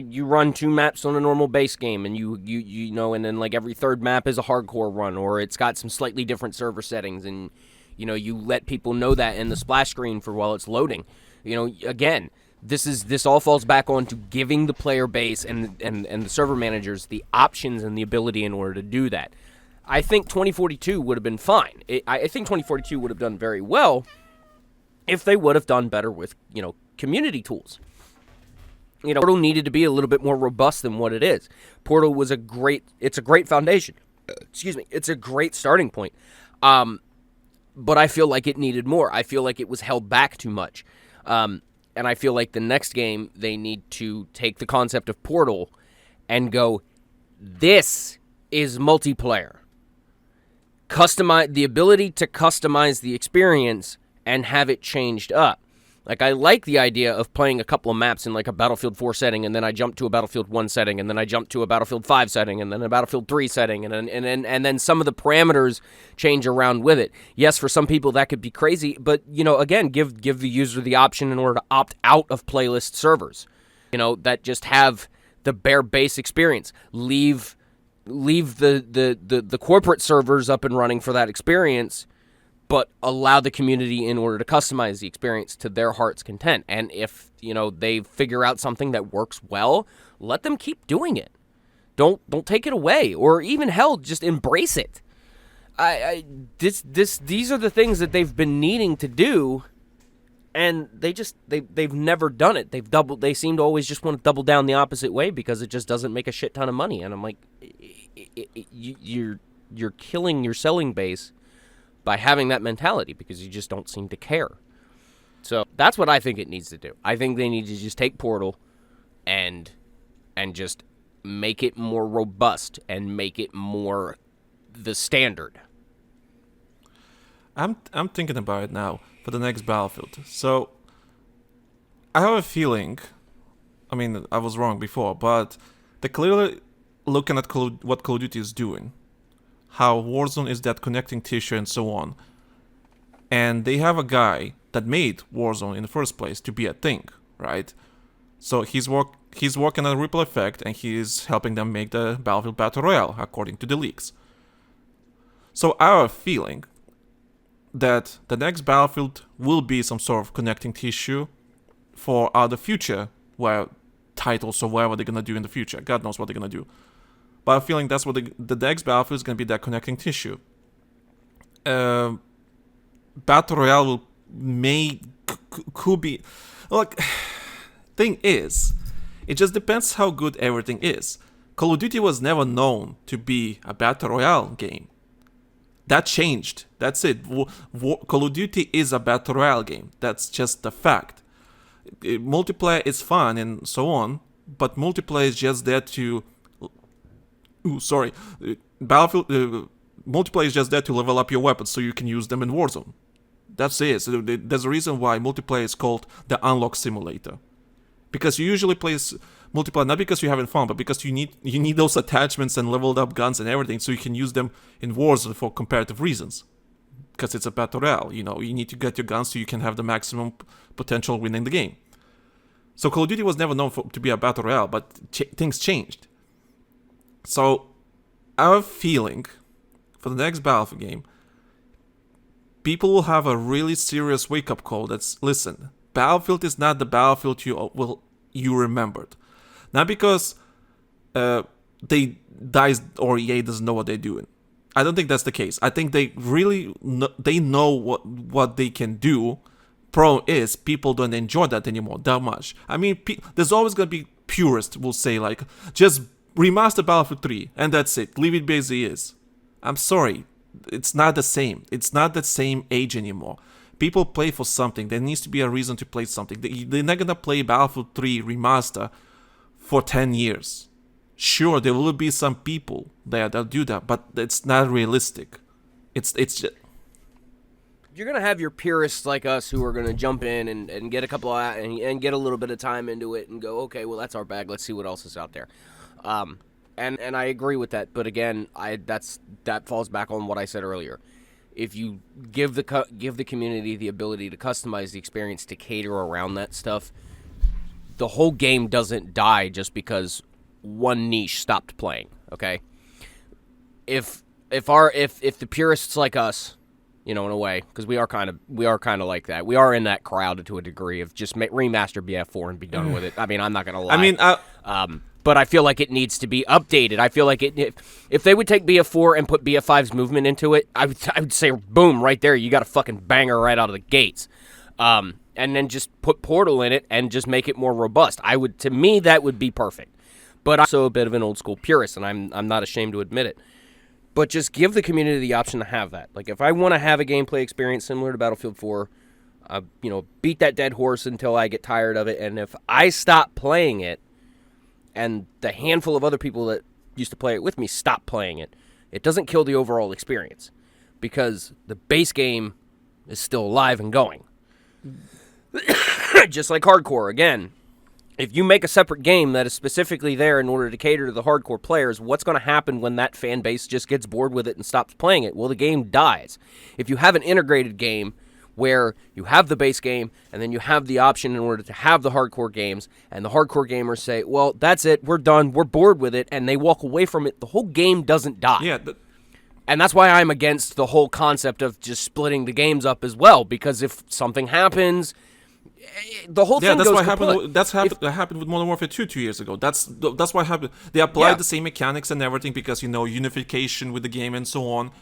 you run 2 maps on a normal base game and you know, and then like every third map is a hardcore run, or it's got some slightly different server settings, and you know, you let people know that in the splash screen for while it's loading. You know, again, this all falls back on to giving the player base and the server managers the options and the ability in order to do that. I think 2042 would have been fine. I think 2042 would have done very well if they would have done better with, you know, community tools. You know, Portal needed to be a little bit more robust than what it is. Portal was it's a great foundation. Excuse me. It's a great starting point. But I feel like it needed more. I feel like it was held back too much. And I feel like the next game, they need to take the concept of Portal and go, this is multiplayer. Customize the ability to customize the experience and have it changed up. Like, I like the idea of playing a couple of maps in like a Battlefield 4 setting, and then I jump to a Battlefield 1 setting, and then I jump to a Battlefield 5 setting, and then a Battlefield 3 setting, and then some of the parameters change around with it. Yes, for some people that could be crazy, but, you know, again, give the user the option in order to opt out of playlist servers, you know, that just have the bare base experience. Leave the corporate servers up and running for that experience, but allow the community in order to customize the experience to their heart's content. And if, you know, they figure out something that works well, let them keep doing it. Don't take it away, or even hell, just embrace it. These are the things that they've been needing to do, and they've never done it. They seem to always just want to double down the opposite way because it just doesn't make a shit ton of money. And I'm like, you're killing your selling base by having that mentality because you just don't seem to care. So that's what I think it needs to do. I think they need to just take Portal and just make it more robust and make it more the standard. I'm thinking about it now for the next Battlefield. So I have a feeling, I mean, I was wrong before, but they're clearly looking at what Call of Duty is doing. How Warzone is that connecting tissue and so on. And they have a guy that made Warzone in the first place to be a thing, right? So he's he's working on a ripple effect, and he's helping them make the Battlefield Battle Royale, according to the leaks. So I have a feeling that the next Battlefield will be some sort of connecting tissue for the future, where titles or whatever they're gonna do in the future. God knows what they're gonna do. But I have a feeling that's what the next Battlefield is gonna be, that connecting tissue. Battle Royale could be... Like, thing is, it just depends how good everything is. Call of Duty was never known to be a Battle Royale game. That changed. That's it. Call of Duty is a Battle Royale game. That's just the fact. Multiplayer is fun and so on, but multiplayer is just there to... Battlefield... multiplayer is just there to level up your weapons so you can use them in Warzone. That's it. So there's a reason why multiplayer is called the unlock simulator. Because you usually play multiplayer not because you're having fun, but because you need those attachments and leveled up guns and everything so you can use them in Warzone for comparative reasons. Because it's a Battle Royale, you need to get your guns so you can have the maximum potential winning the game. So Call of Duty was never known to be a Battle Royale, but things changed. So I have a feeling for the next Battlefield game, people will have a really serious wake-up call that's, listen, Battlefield is not the Battlefield you remembered. Not because DICE or EA doesn't know what they're doing. I don't think that's the case. I think they really they know what they can do. Problem is, people don't enjoy that anymore that much. I mean, there's always going to be purists who will say, like, just remaster Battlefield 3 and that's it. Leave it as it is. I'm sorry. It's not the same. It's not the same age anymore. People play for something. There needs to be a reason to play something. They're not going to play Battlefield 3 remaster for 10 years. Sure, there will be some people there that do that, but it's not realistic. It's just... You're going to have your purists like us who are going to jump in and get a couple of, and get a little bit of time into it and go, okay, well, that's our bag. Let's see what else is out there. And I agree with that, but again, that falls back on what I said earlier. If you give the community the ability to customize the experience to cater around that stuff, the whole game doesn't die just because one niche stopped playing. Okay, if the purists like us, in a way, because we are kind of like that. We are in that crowd to a degree of just remaster BF4 and be done with it. I mean, I'm not gonna lie. I mean, but I feel like it needs to be updated. I feel like if they would take BF4 and put BF5's movement into it, I would say, boom, right there, you got a fucking banger right out of the gates. And then just put Portal in it and just make it more robust. To me, that would be perfect. But I'm also a bit of an old school purist, and I'm not ashamed to admit it. But just give the community the option to have that. Like, if I want to have a gameplay experience similar to Battlefield 4, beat that dead horse until I get tired of it, and if I stop playing it, and the handful of other people that used to play it with me stop playing it, it doesn't kill the overall experience, because the base game is still alive and going. Just like hardcore, again, if you make a separate game that is specifically there in order to cater to the hardcore players, what's going to happen when that fan base just gets bored with it and stops playing it? Well, the game dies. If you have an integrated game where you have the base game and then you have the option in order to have the hardcore games, and the hardcore gamers say, well, that's it, we're done, we're bored with it, and they walk away from it, the whole game doesn't die. Yeah, and that's why I'm against the whole concept of just splitting the games up as well, because if something happens, the whole thing goes kaput. That happened with Modern Warfare 2 years ago. That's what happened. They applied the same mechanics and everything because, unification with the game and so on.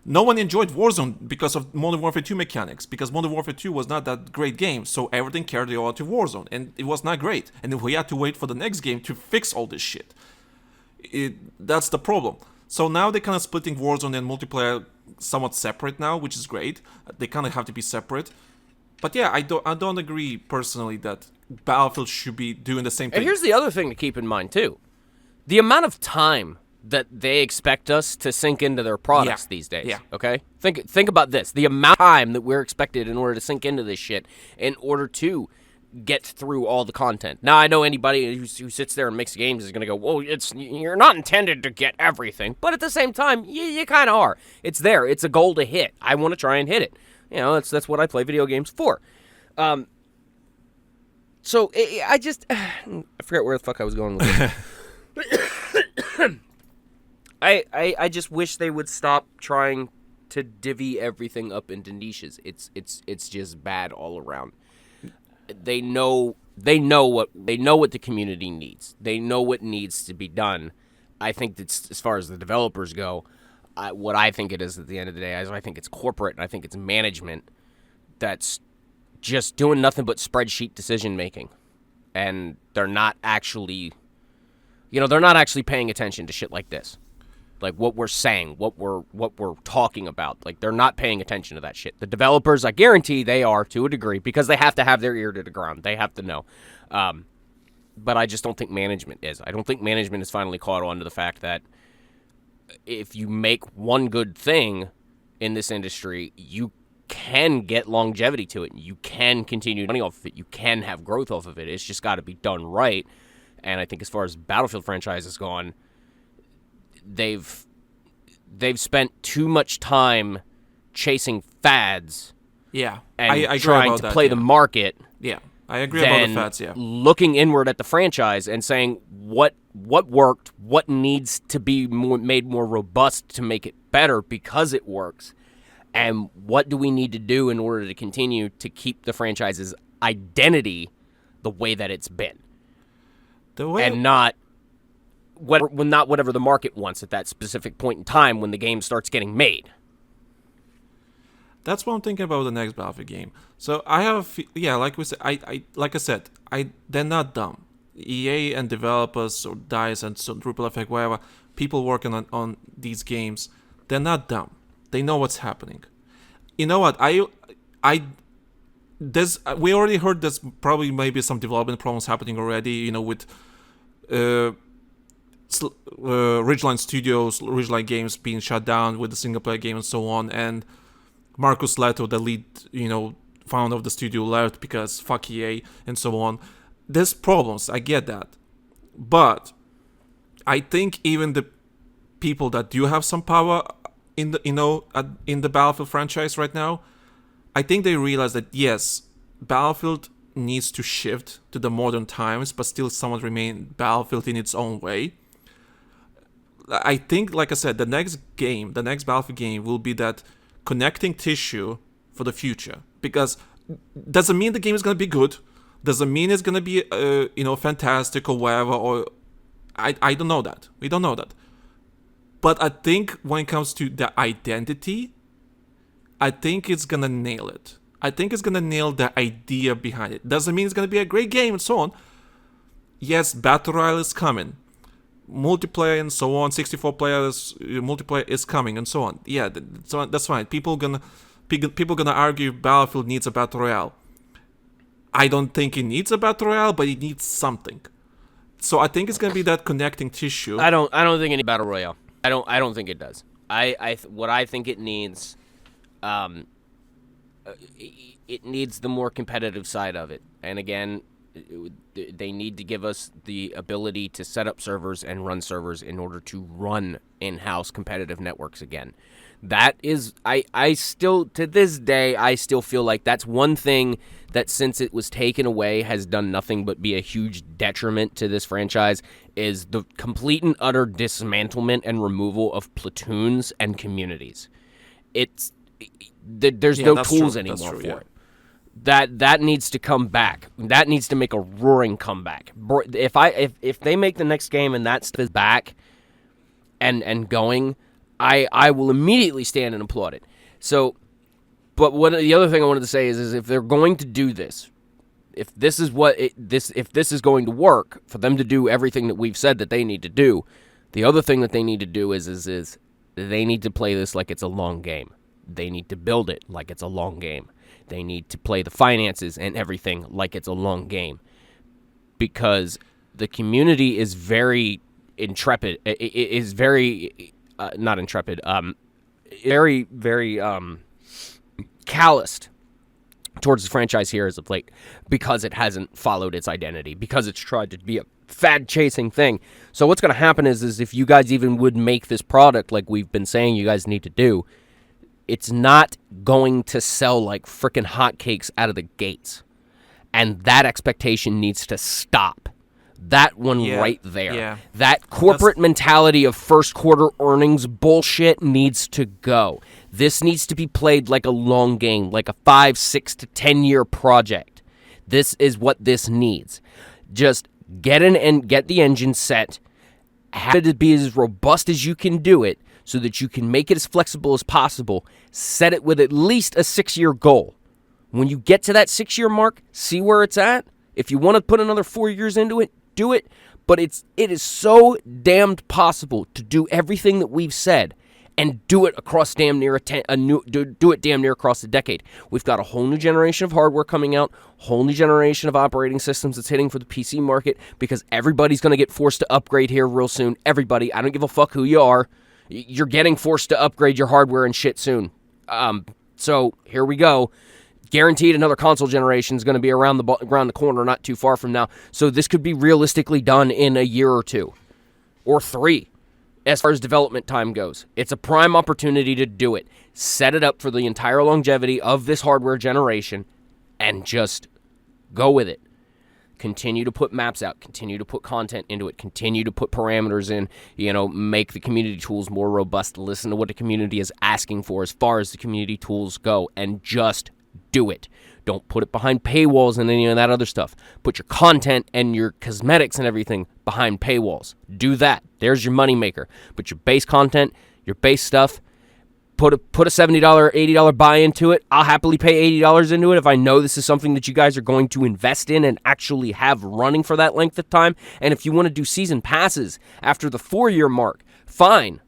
No one enjoyed Warzone because of Modern Warfare 2 mechanics, because Modern Warfare 2 was not that great game, so everything carried over to Warzone, and it was not great. And we had to wait for the next game to fix all this shit. That's the problem. So now they're kind of splitting Warzone and multiplayer somewhat separate now, which is great. They kind of have to be separate. But yeah, I don't agree personally that Battlefield should be doing the same thing. And here's the other thing to keep in mind too. The amount of time that they expect us to sink into their products these days. Yeah. Okay? Think about this. The amount of time that we're expected in order to sink into this shit in order to get through all the content. Now, I know anybody who sits there and makes games is going to go, well, you're not intended to get everything. But at the same time, you kind of are. It's there. It's a goal to hit. I want to try and hit it. That's what I play video games for. So I just I forget where the fuck I was going with this. I just wish they would stop trying to divvy everything up into niches. It's just bad all around. They know what the community needs. They know what needs to be done. I think that's, as far as the developers go, what I think it is at the end of the day is I think it's corporate and I think it's management that's just doing nothing but spreadsheet decision making, and they're not actually paying attention to shit like this, like what we're saying, what we're talking about. Like, they're not paying attention to that shit. The developers, I guarantee they are to a degree, because they have to have their ear to the ground. They have to know. But I just don't think management is. I don't think management has finally caught on to the fact that if you make one good thing in this industry, you can get longevity to it. You can continue money off of it. You can have growth off of it. It's just got to be done right. And I think as far as Battlefield franchise has gone, they've spent too much time chasing fads. Yeah, and I agree trying about to that, play the market. Yeah, I agree about the fads. Yeah, looking inward at the franchise and saying what worked, what needs to be made more robust to make it better because it works, and what do we need to do in order to continue to keep the franchise's identity the way that it's been, and not whatever the market wants at that specific point in time when the game starts getting made. That's what I'm thinking about the next Battlefield game. So I have, like we said, they're not dumb. EA and developers or DICE and so Triple Effect, whatever, people working on these games, they're not dumb. They know what's happening. You know what? We already heard there's probably maybe some development problems happening already. With Ridgeline Studios, Ridgeline Games being shut down with the single player game and so on, and Marcus Leto, the lead, founder of the studio, left because fuck EA and so on. There's problems, I get that. But I think even the people that do have some power in the Battlefield franchise right now, I think they realize that yes, Battlefield needs to shift to the modern times, but still somewhat remain Battlefield in its own way. I think, like I said, the next Battlefield game will be that connecting tissue for the future, because doesn't mean the game is going to be good, doesn't mean it's going to be fantastic or whatever, or I don't know that, we don't know that, but I think when it comes to the identity, I think it's going to nail it. I think it's going to nail the idea behind it. Doesn't mean it's going to be a great game and so on. Yes, Battle Royale is coming, multiplayer and so on, 64 players multiplayer is coming and so on. Yeah, that's fine. People gonna argue Battlefield needs a Battle Royale. I don't think it needs a Battle Royale, but it needs something. So I think it's gonna be that connecting tissue. I don't think any Battle Royale. I don't think it does. What I think it needs, it needs the more competitive side of it. And again, they need to give us the ability to set up servers and run servers in order to run in-house competitive networks again. That is, I still, to this day, I still feel like that's one thing that, since it was taken away, has done nothing but be a huge detriment to this franchise, is the complete and utter dismantlement and removal of platoons and communities. There's no tools anymore for it. That needs to come back. That needs to make a roaring comeback. If they make the next game and that's back and going, I will immediately stand and applaud it. So, but the other thing I wanted to say is if they're going to do this, if this is going to work for them to do everything that we've said that they need to do, the other thing that they need to do is they need to play this like it's a long game. They need to build it like it's a long game. They need to play the finances and everything like it's a long game, because the community is very intrepid. It is very not intrepid. Very calloused towards the franchise here as of late, because it hasn't followed its identity, because it's tried to be a fad chasing thing. So what's going to happen is if you guys even would make this product like we've been saying you guys need to do, it's not going to sell like frickin' hotcakes out of the gates. And that expectation needs to stop. That one right there. Yeah. That corporate mentality of first quarter earnings bullshit needs to go. This needs to be played like a long game, like a 5, 6 to 10 year project. This is what this needs. Just get the engine set, have it be as robust as you can do it so that you can make it as flexible as possible. Set it with at least a 6-year goal. When you get to that 6-year mark, see where it's at. If you want to put another 4 years into it, do it. But it is so damned possible to do everything that we've said and do it across damn near do it damn near across the decade. We've got a whole new generation of hardware coming out, whole new generation of operating systems that's hitting for the PC market because everybody's going to get forced to upgrade here real soon. Everybody, I don't give a fuck who you are. You're getting forced to upgrade your hardware and shit soon. So here we go. Guaranteed another console generation is going to be around the corner, not too far from now. So this could be realistically done in a year or 2 or 3 as far as development time goes. It's a prime opportunity to do it. Set it up for the entire longevity of this hardware generation and just go with it. Continue to put maps out, continue to put content into it, continue to put parameters in, make the community tools more robust, listen to what the community is asking for as far as the community tools go, and just do it. Don't put it behind paywalls and any of that other stuff. Put your content and your cosmetics and everything behind paywalls. Do that. There's your moneymaker. Put your base content, your base stuff, put a $70, $80 buy into it. I'll happily pay $80 into it if I know this is something that you guys are going to invest in and actually have running for that length of time. And if you want to do season passes after the 4-year mark, fine.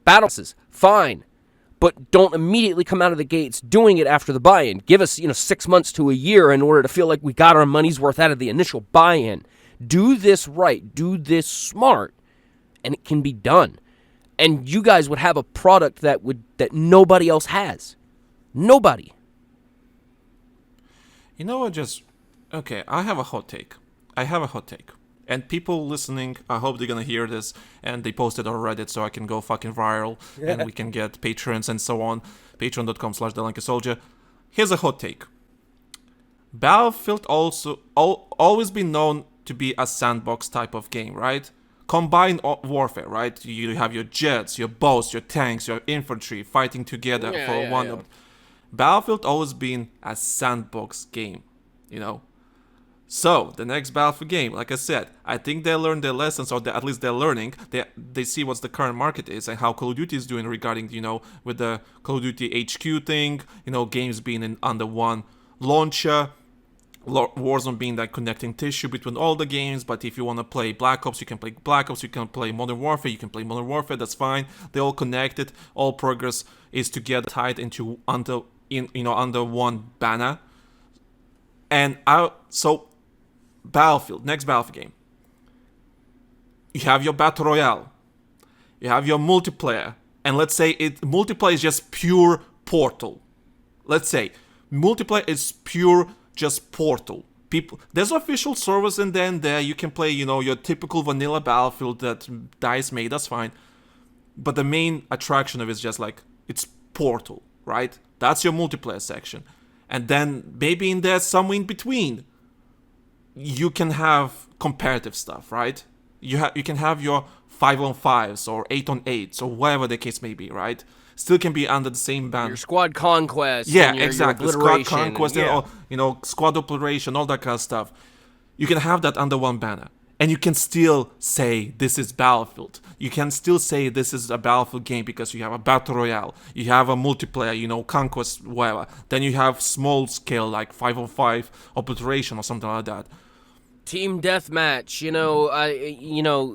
Battle passes, fine. But don't immediately come out of the gates doing it after the buy-in. Give us, 6 months to a year in order to feel like we got our money's worth out of the initial buy-in. Do this right. Do this smart. And it can be done. And you guys would have a product that nobody else has. Nobody. You know what, okay, I have a hot take. And people listening, I hope they're gonna hear this and they post it on Reddit so I can go fucking viral and we can get patrons and so on. Patreon.com/TheLankySoldier. Here's a hot take. Battlefield always been known to be a sandbox type of game, right? Combined warfare, right? You have your jets, your boats, your tanks, your infantry fighting together for one. Battlefield always been a sandbox game, So, the next Battlefield game, like I said, I think they learned their lessons, or at least they're learning. They see what the current market is and how Call of Duty is doing regarding, with the Call of Duty HQ thing, games being under one launcher, Warzone being that connecting tissue between all the games. But if you want to play Black Ops, you can play Black Ops, you can play Modern Warfare, that's fine. They're all connected, all progress is together, tied into under one banner. And Battlefield, next Battlefield game. You have your Battle Royale. You have your multiplayer. And let's say multiplayer is just pure Portal. Let's say multiplayer is pure just Portal. There's official servers in there. You can play, your typical vanilla Battlefield that DICE made. That's fine. But the main attraction of it is just like, it's Portal, right? That's your multiplayer section. And then maybe in there, somewhere in between, you can have comparative stuff, right? You can have your 5-on-5s or 8-on-8s or whatever the case may be, right? Still can be under the same banner. Your squad conquest. Yeah, and your exactly. Squad conquest, squad operation, all that kind of stuff. You can have that under one banner. And you can still say this is Battlefield. You can still say this is a Battlefield game because you have a Battle Royale. You have a multiplayer, Conquest, whatever. Then you have small scale like 5-on-5 operation or something like that. Team deathmatch,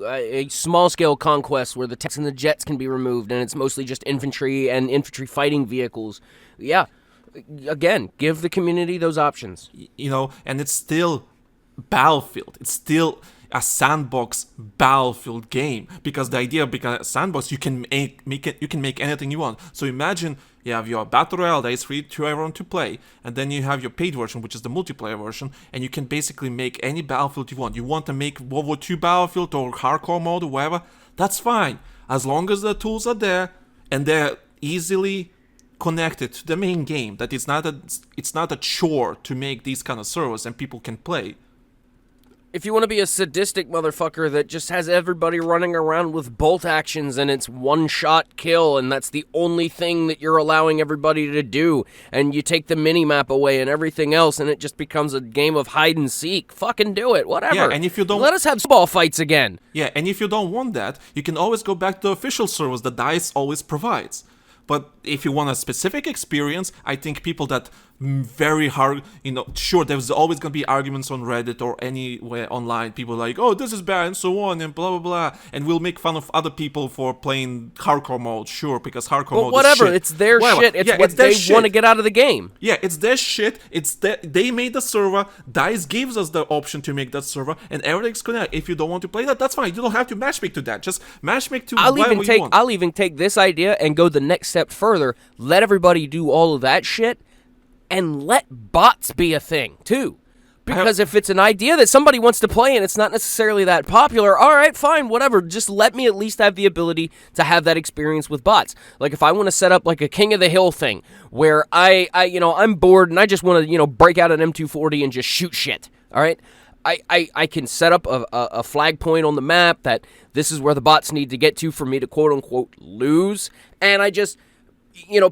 a small-scale conquest where the tanks and the jets can be removed, and it's mostly just infantry and infantry fighting vehicles. Yeah, again, give the community those options. And it's still Battlefield. It's still a sandbox Battlefield game because the idea of being a sandbox, you can make anything you want. So imagine you have your Battle Royale that is free to everyone to play, and then you have your paid version, which is the multiplayer version, and you can basically make any Battlefield you want. You want to make World War II Battlefield or hardcore mode or whatever, that's fine. As long as the tools are there and they're easily connected to the main game, that it's not a chore to make these kind of servers and people can play. If you want to be a sadistic motherfucker that just has everybody running around with bolt actions and it's one-shot kill and that's the only thing that you're allowing everybody to do, and you take the mini-map away and everything else and it just becomes a game of hide and seek, fucking do it, whatever. Yeah, and if you don't... Let us have ball fights again. Yeah, and if you don't want that, you can always go back to the official servers that DICE always provides. But if you want a specific experience, I think people that very hard, sure, there's always going to be arguments on Reddit or anywhere online. People like, oh, this is bad and so on and blah, blah, blah. And we'll make fun of other people for playing hardcore mode, sure, because hardcore mode whatever, is shit. it's their shit. It's what they want to get out of the game. Yeah, it's their shit. They made the server. DICE gives us the option to make that server, and everything's connected. If you don't want to play that, that's fine. You don't have to matchmake to that. Just matchmake to whatever you want. I'll even take this idea and go the next step further. Let everybody do all of that shit, and let bots be a thing, too. Because if it's an idea that somebody wants to play and it's not necessarily that popular, all right, fine, whatever. Just let me at least have the ability to have that experience with bots. Like, if I want to set up, like, a King of the Hill thing, where I'm bored and I just want to, break out an M240 and just shoot shit, all right? I can set up a flag point on the map that this is where the bots need to get to for me to quote-unquote lose, and I just...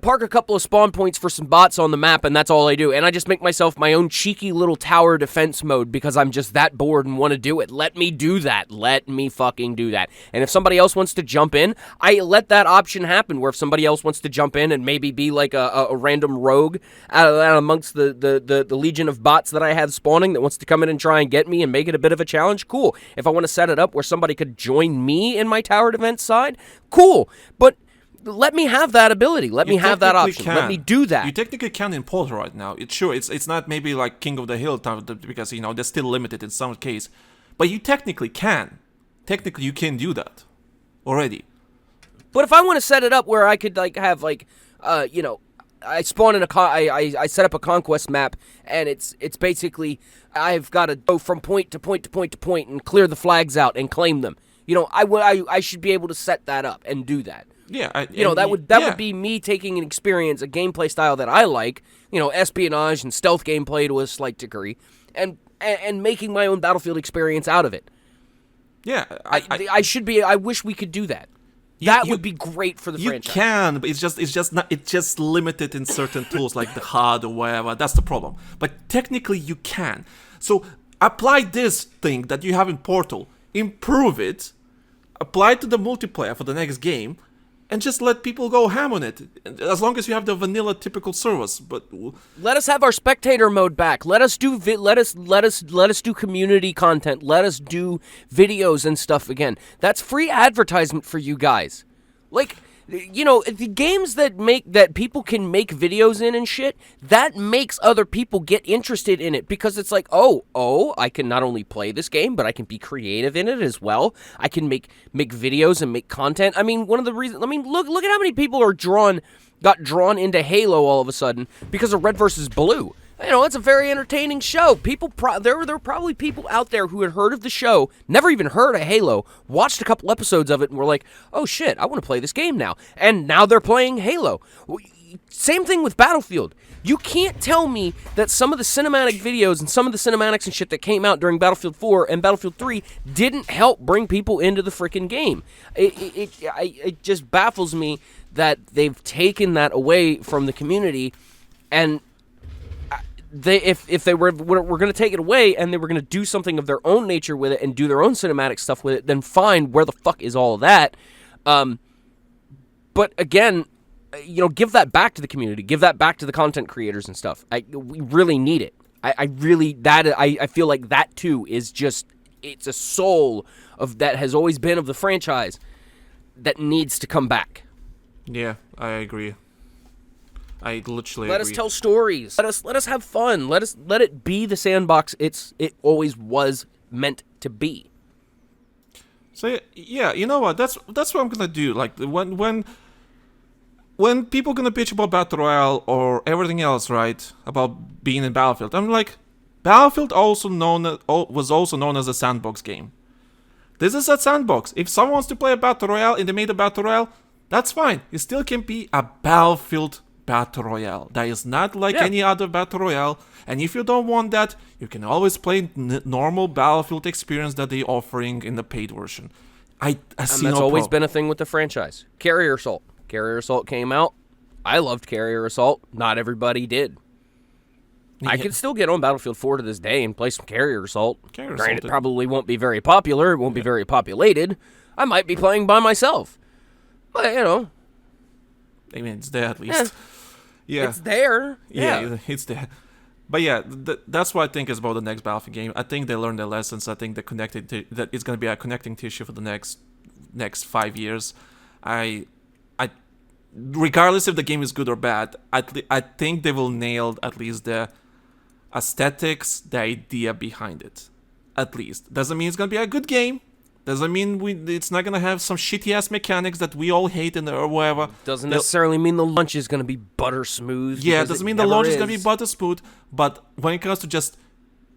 park a couple of spawn points for some bots on the map, and that's all I do. And I just make myself my own cheeky little tower defense mode because I'm just that bored and want to do it. Let me do that. Let me fucking do that. And if somebody else wants to jump in, I let that option happen, where if somebody else wants to jump in and maybe be like a random rogue out amongst the legion of bots that I have spawning that wants to come in and try and get me and make it a bit of a challenge, cool. If I want to set it up where somebody could join me in my tower defense side, cool. But... let me have that ability. Let me have that option. Let me do that. You technically can in Portal right now. It's not maybe like King of the Hill because they're still limited in some case, but you technically can. Technically, you can do that already. But if I want to set it up where I could have I spawn in I set up a conquest map, and it's basically I've got to go from point to point to point to point and clear the flags out and claim them. I should be able to set that up and do that. Yeah, that would be me taking an experience, a gameplay style that I like, espionage and stealth gameplay to a slight degree, and making my own Battlefield experience out of it. Yeah, I wish we could do that. That would be great for the franchise. You can, but it's just limited in certain tools like the HUD or whatever. That's the problem. But technically, you can. So apply this thing that you have in Portal, improve it, apply it to the multiplayer for the next game. And just let people go ham on it, as long as you have the vanilla typical servers. But let us have our spectator mode back. Let us do let us do community content. Let us do videos and stuff again. That's free advertisement for you guys. Like, the games that people can make videos in and shit, that makes other people get interested in it, because it's like, oh, I can not only play this game, but I can be creative in it as well. I can make videos and make content. I mean, one of the reasons, look at how many people got drawn into Halo all of a sudden because of Red vs. Blue. It's a very entertaining show. There were probably people out there who had heard of the show, never even heard of Halo, watched a couple episodes of it, and were like, oh shit, I want to play this game now. And now they're playing Halo. Same thing with Battlefield. You can't tell me that some of the cinematic videos and some of the cinematics and shit that came out during Battlefield 4 and Battlefield 3 didn't help bring people into the freaking game. It just baffles me that they've taken that away from the community, and if they were going to take it away and they were going to do something of their own nature with it and do their own cinematic stuff with it, then fine. Where the fuck is all of that? But again, give that back to the community. Give that back to the content creators and stuff. We really need it. I feel like that too is just, it's a soul of that has always been of the franchise that needs to come back. Yeah, I agree. I literally let agree. us tell stories. Let us have fun. Let it be the sandbox it always was meant to be. So yeah, you know what? That's what I'm gonna do. Like when people gonna bitch about Battle Royale or everything else, right? About being in Battlefield, I'm like, Battlefield was also known as a sandbox game. This is a sandbox. If someone wants to play a Battle Royale and they made a Battle Royale, that's fine. It still can be a Battlefield battle royale. That is not like Yeah. any other battle royale. And if you don't want that, you can always play normal Battlefield experience that they're offering in the paid version. I see And that's no always problem. been a thing with the franchise. Carrier Assault. Carrier Assault came out. I loved Carrier Assault. Not everybody did. I Yeah. can still get on Battlefield 4 to this day and play some Carrier Assault. Carrier Granted, Assault, it probably won't be very popular. It won't be very populated. I might be playing by myself. But, you know, I mean, it's there at least. Yeah. it's there. Yeah, it's there. But yeah, that's what I think is about the next Battlefield game. I think they learned their lessons. I think that it's going to be a connecting tissue for the next 5 years. I regardless if the game is good or bad, I think they will nail at least the aesthetics, the idea behind it. At least doesn't mean it's going to be a good game. Doesn't mean it's not gonna have some shitty ass mechanics that we all hate or whatever. Doesn't necessarily mean the launch is going to be butter smooth. Yeah, because doesn't it mean the never launch is gonna be is. butter smooth. But when it comes to just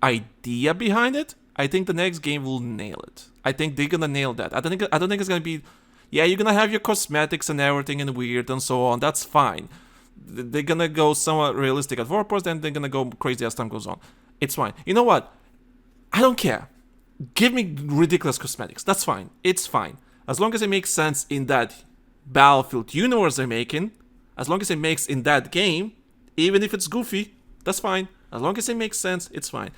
idea behind it, I think the next game will nail it. I think they're gonna nail that. I don't think it's gonna be. Yeah, you're gonna have your cosmetics and everything and weird and so on. That's fine. They're gonna go somewhat realistic at first, then they're gonna go crazy as time goes on. It's fine. You know what? I don't care. Give me ridiculous cosmetics. That's fine. It's fine. As long as it makes sense in that Battlefield universe they're making, as long as it makes in that game, even if it's goofy, that's fine. As long as it makes sense, it's fine.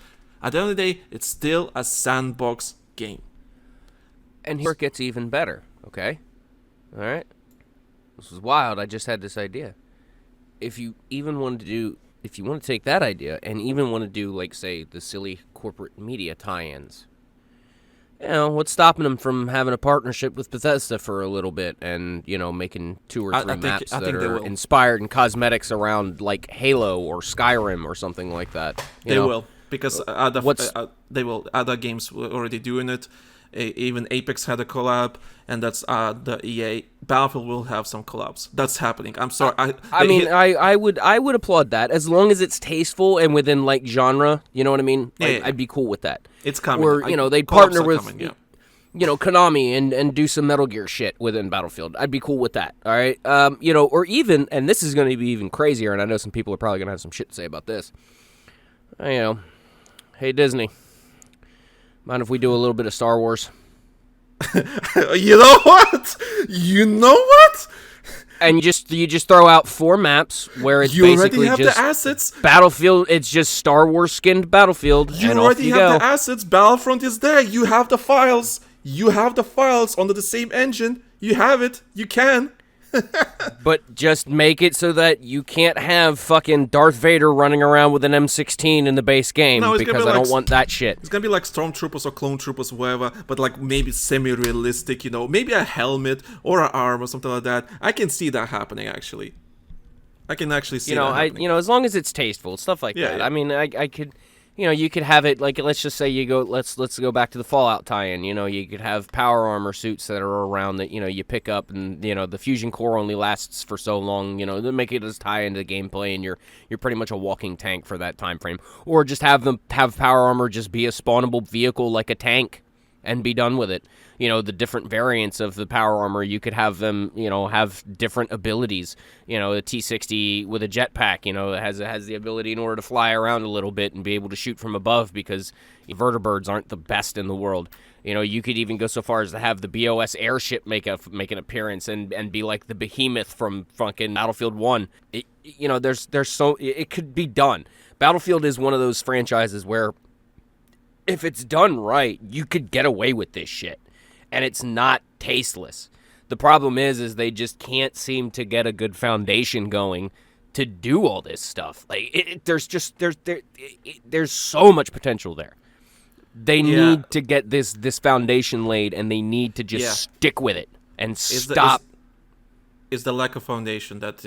At the end of the day, it's still a sandbox game. And here it gets even better, okay? All right? This is wild. I just had this idea. If you want to take that idea and even want to do, like, say, the silly corporate media tie-ins, you know, what's stopping them from having a partnership with Bethesda for a little bit and, you know, making 2 or 3 maps I that think they are will. inspired in cosmetics around, like, Halo or Skyrim or something like that? They will, because they will. Other games were already doing it. Even Apex had a collab, and that's the EA. Battlefield will have some collabs. That's happening. I'm sorry. I would applaud that as long as it's tasteful and within like genre. You know what I mean? Yeah, Like, yeah. I'd be cool with that. It's coming. Or you know they'd Collabs partner are with coming, yeah. you know Konami and do some Metal Gear shit within Battlefield. I'd be cool with that. All right. You know, or even, and this is going to be even crazier. And I know some people are probably going to have some shit to say about this. You know, hey Disney, mind if we do a little bit of Star Wars? You know what? You know what? And you just throw out 4 maps where it's You already basically have just the assets. Battlefield. It's just Star Wars skinned Battlefield, You and off already you have go. the assets. Battlefront is there. You have the files. You have the files under the same engine. You have it. You can. But just make it so that you can't have fucking Darth Vader running around with an M16 in the base game No, it's gonna because be I like don't want that shit. It's gonna be like Stormtroopers or Clone Troopers, whatever, but like maybe semi-realistic, you know, maybe a helmet or an arm or something like that. I can see that happening, actually. I can actually see that happening. As long as it's tasteful, stuff like Yeah, that. yeah. I mean, I could, you know, you could have it like, let's just say let's go back to the Fallout tie-in. You know, you could have power armor suits that are around that, you know, you pick up, and you know the fusion core only lasts for so long. You know, they make it as tie into the gameplay, and you're pretty much a walking tank for that time frame. Or just have power armor just be a spawnable vehicle like a tank, and be done with it. You know, the different variants of the power armor, you could have them, you know, have different abilities. You know, the T-60 with a jetpack, you know, has the ability in order to fly around a little bit and be able to shoot from above because vertibirds aren't the best in the world. You know, you could even go so far as to have the BOS airship make an appearance and be like the behemoth from fucking Battlefield 1. You know, it could be done. Battlefield is one of those franchises where if it's done right, you could get away with this shit. And it's not tasteless. The problem is they just can't seem to get a good foundation going to do all this stuff. Like there's so much potential there. They need to get this foundation laid, and they need to just stick with it and stop. It's the lack of foundation that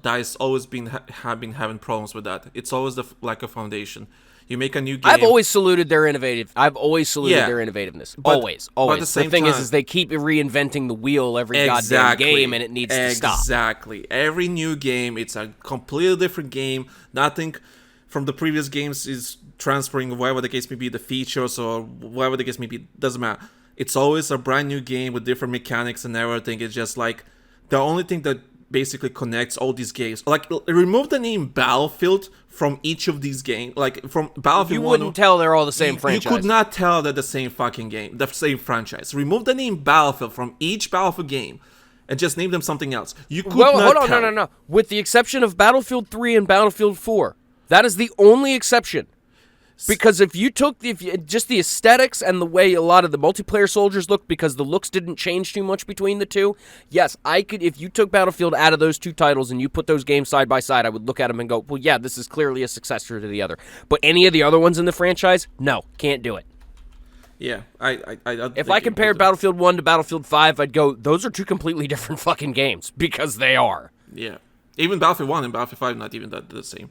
DICE always been having problems with that. It's always the lack of foundation. You make a new game. I've always saluted their innovativeness. Always. But The thing is they keep reinventing the wheel every goddamn game, and it needs to stop. Exactly. Every new game, it's a completely different game. Nothing from the previous games is transferring, whatever the case may be, the features or whatever the case may be. Doesn't matter. It's always a brand new game with different mechanics and everything. It's just like the only thing that basically connects all these games. Like, remove the name Battlefield from each of these games. Like, from Battlefield You 1... wouldn't tell they're all the same franchise. You could not tell they're the same fucking game, the same franchise. Remove the name Battlefield from each Battlefield game and just name them something else. You could not hold on, tell. no. With the exception of Battlefield 3 and Battlefield 4, that is the only exception. Because if you took just the aesthetics and the way a lot of the multiplayer soldiers look, because the looks didn't change too much between the two, yes, I could. If you took Battlefield out of those two titles and you put those games side by side, I would look at them and go, well, yeah, this is clearly a successor to the other. But any of the other ones in the franchise, no, can't do it. Yeah, If I compared Battlefield 1 to Battlefield 5, I'd go, those are two completely different fucking games, because they are. Yeah. Even Battlefield 1 and Battlefield 5 not even the same.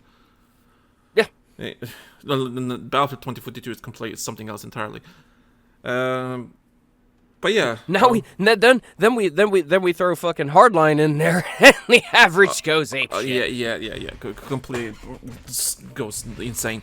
Yeah. Battlefield 2042 is completely something else entirely. But yeah. Now then we throw fucking Hardline in there, and the average goes ape shit. Yeah. Completely goes insane.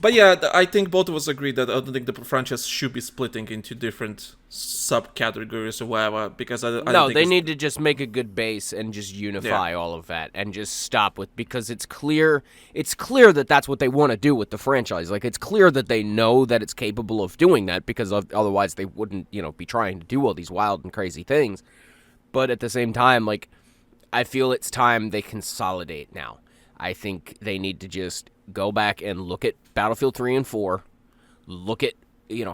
But yeah, I think both of us agree that I don't think the franchise should be splitting into different subcategories or whatever, because I don't think they need to just make a good base and just unify all of that and just stop with, because it's clear that that's what they want to do with the franchise. Like, it's clear that they know that it's capable of doing that, because otherwise they wouldn't, be trying to do all these wild and crazy things. But at the same time, like, I feel it's time they consolidate now. I think they need to just go back and look at Battlefield 3 and 4, look at,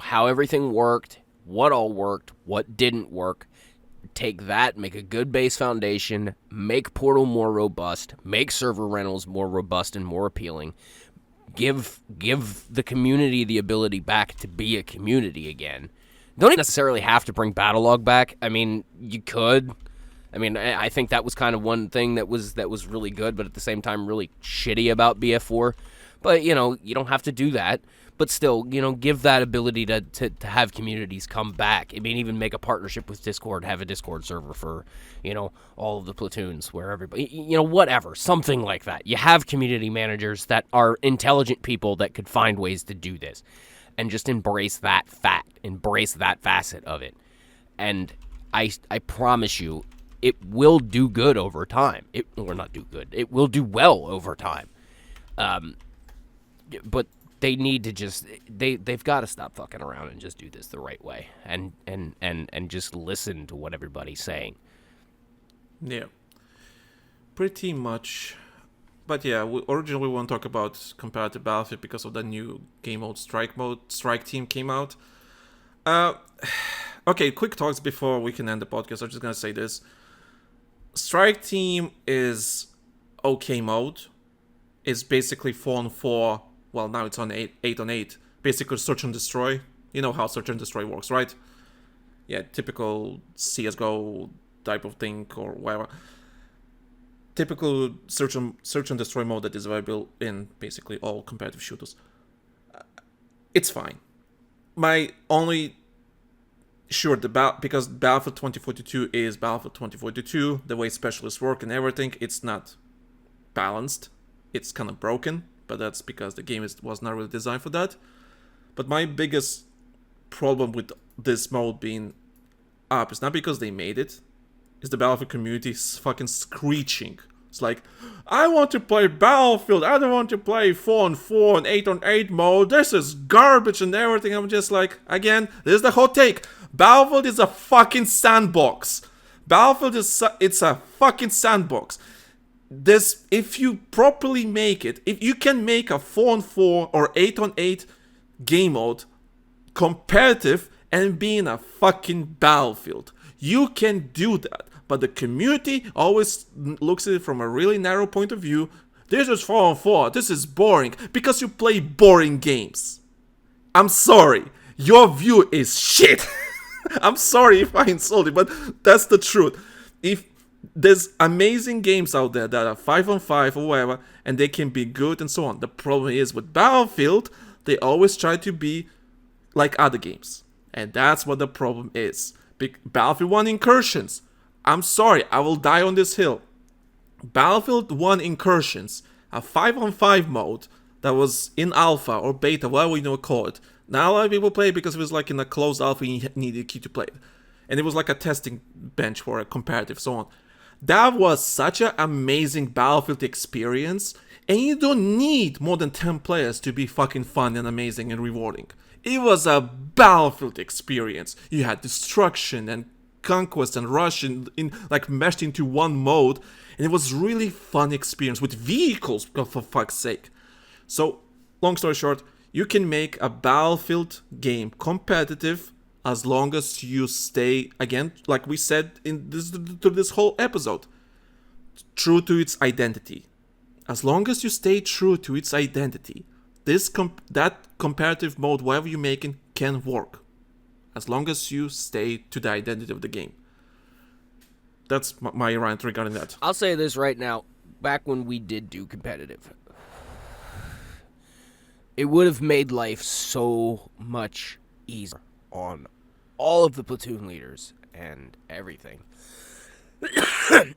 how everything worked, what all worked, what didn't work, take that, make a good base foundation, make Portal more robust, make server rentals more robust and more appealing, give the community the ability back to be a community again. Don't necessarily have to bring Battlelog back. I mean, you could. I mean, I think that was kind of one thing that was really good, but at the same time really shitty about BF4. But, you don't have to do that. But still, give that ability to have communities come back. I mean, even make a partnership with Discord, have a Discord server for, all of the platoons where everybody, whatever, something like that. You have community managers that are intelligent people that could find ways to do this. And just embrace that facet of it. And I promise you, it will do good over time. It will do well over time. But they need to just they've got to stop fucking around and just do this the right way and just listen to what everybody's saying. Yeah, pretty much. But yeah, originally we want to talk about comparative Battlefield because of the new game mode. Strike Team came out. Okay, quick talks before we can end the podcast. I'm just gonna say this. Strike Team is okay mode. It's basically 4-on-4. Well, now it's on 8-on-8. Basically search and destroy. You know how search and destroy works, right? Yeah, typical CSGO type of thing or whatever. Typical search and destroy mode that is available in basically all competitive shooters. It's fine. My only... Sure, because Battlefield 2042 is Battlefield 2042, the way specialists work and everything, it's not balanced. It's kind of broken, but that's because the game was not really designed for that. But my biggest problem with this mode being up is not because they made it. It's the Battlefield community fucking screeching. It's like, I want to play Battlefield. I don't want to play 4-on-4 and 8-on-8 mode. This is garbage and everything. I'm just like, again, this is the hot take. Battlefield is a fucking sandbox. Battlefield it's a fucking sandbox. If you properly make it, if you can make a 4-on-4 or 8-on-8 game mode competitive and be in a fucking Battlefield, you can do that. But the community always looks at it from a really narrow point of view. This is 4-on-4. This is boring because you play boring games. I'm sorry. Your view is shit. I'm sorry if I insulted, but that's the truth. If there's amazing games out there that are 5-on-5 or whatever, and they can be good and so on. The problem is with Battlefield, they always try to be like other games. And that's what the problem is. Battlefield 1 Incursions. I'm sorry, I will die on this hill. Battlefield 1 Incursions, a 5-on-5 mode that was in alpha or beta, whatever you call it. Now a lot of people play it because it was like in a closed alpha and you needed a key to play it. And it was like a testing bench for a comparative, so on. That was such an amazing Battlefield experience, and you don't need more than 10 players to be fucking fun and amazing and rewarding. It was a Battlefield experience. You had destruction and conquest and rush in like meshed into one mode, and it was really fun experience with vehicles, for fuck's sake. So, long story short, you can make a Battlefield game competitive as long as you stay, again, like we said in this whole episode, true to its identity. As long as you stay true to its identity, that comparative mode, whatever you're making, can work. As long as you stay to the identity of the game. That's my rant regarding that. I'll say this right now. Back when we did do competitive, it would have made life so much easier on all of the platoon leaders and everything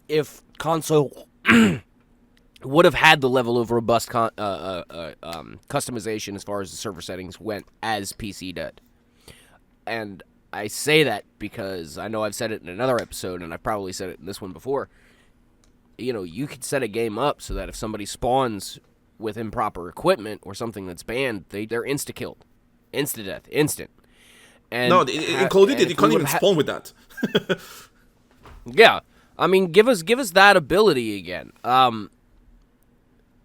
if console would have had the level of robust customization as far as the server settings went as PC did. And I say that because I know I've said it in another episode, and I've probably said it in this one before. You know, you could set a game up so that if somebody spawns with improper equipment or something that's banned, they're insta-killed. Insta-death. Instant. And no, in Call of Duty, you can't even spawn with that. Yeah. I mean, give us that ability again.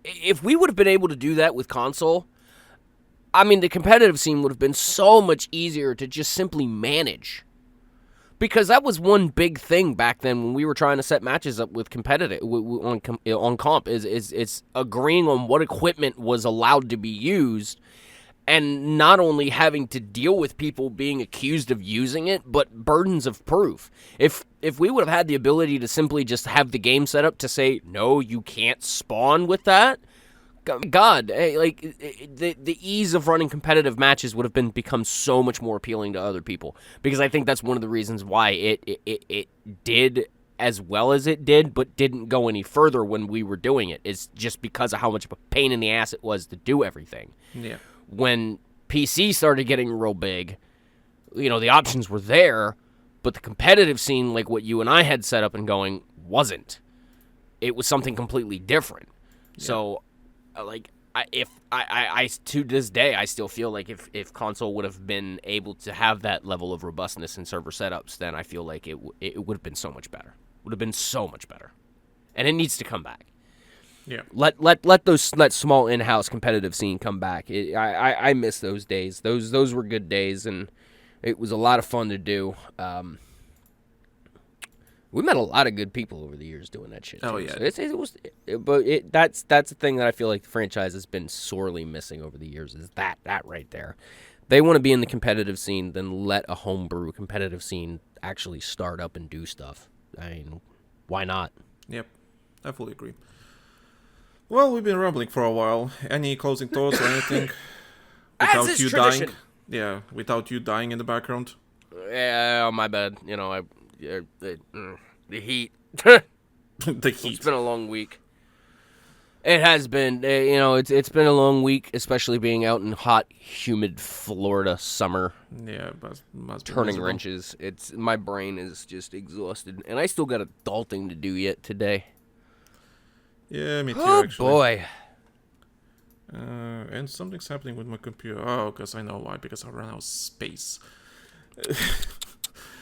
If we would have been able to do that with console, I mean, the competitive scene would have been so much easier to just simply manage. Because that was one big thing back then when we were trying to set matches up with competitive on comp is agreeing on what equipment was allowed to be used, and not only having to deal with people being accused of using it, but burdens of proof. If we would have had the ability to simply just have the game set up to say, no, you can't spawn with that, God, like the ease of running competitive matches would have become so much more appealing to other people. Because I think that's one of the reasons why it did as well as it did, but didn't go any further when we were doing it. It's just because of how much of a pain in the ass it was to do everything. Yeah. When PC started getting real big, you know, the options were there, but the competitive scene, like what you and I had set up and going, wasn't. It was something completely different. Yeah. So, like, I to this day, I still feel like if console would have been able to have that level of robustness in server setups, then I feel like it would have been so much better. Would have been so much better. And it needs to come back. Yeah. Let small in-house competitive scene come back. I miss those days. Those were good days, and it was a lot of fun to do. We met a lot of good people over the years doing that shit. Oh too. yeah. So that's the thing that I feel like the franchise has been sorely missing over the years is that right there. They want to be in the competitive scene, then let a homebrew competitive scene actually start up and do stuff. I mean, why not? Yep, I fully agree. Well, we've been rambling for a while. Any closing thoughts or anything? Without you tradition. Dying? Yeah, without you dying in the background. Yeah, my bad. You know, the heat. The heat. It's been a long week. It has been. You know, it's been a long week, especially being out in hot, humid Florida summer. Yeah, but must be turning miserable. wrenches. My brain is just exhausted, and I still got adulting to do yet today. Yeah, me too, Oh, actually. boy. And something's happening with my computer. Oh, because I know why. Because I ran out of space.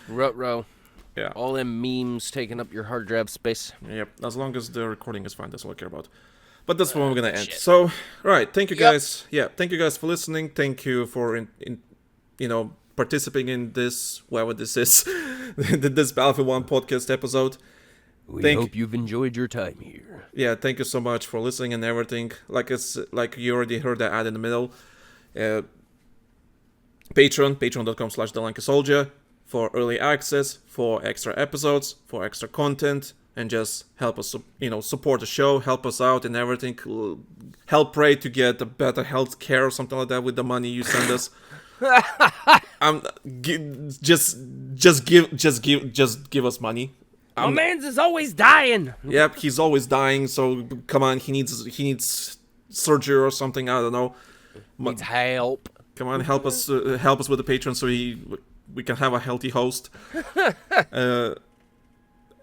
Ruh-roh. Yeah. All them memes taking up your hard drive space. Yep. As long as the recording is fine, that's all I care about. But that's where we're going to end. Shit. So, right. Thank you Yep. guys. Yeah. Thank you guys for listening. Thank you for, participating in this, whatever this is, this Battlefield 1 podcast episode. We hope you've enjoyed your time here. Yeah, thank you so much for listening and everything. Like you already heard that ad in the middle. patreon.com/TheLankySoldier for early access, for extra episodes, for extra content, and just help us, support the show, help us out and everything. Help Ray to get a better health care or something like that with the money you send us. Just give us money. My man's is always dying. Yep, he's always dying. So come on, he needs surgery or something. I don't know. Needs help. Come on, help us with the Patreon so we can have a healthy host.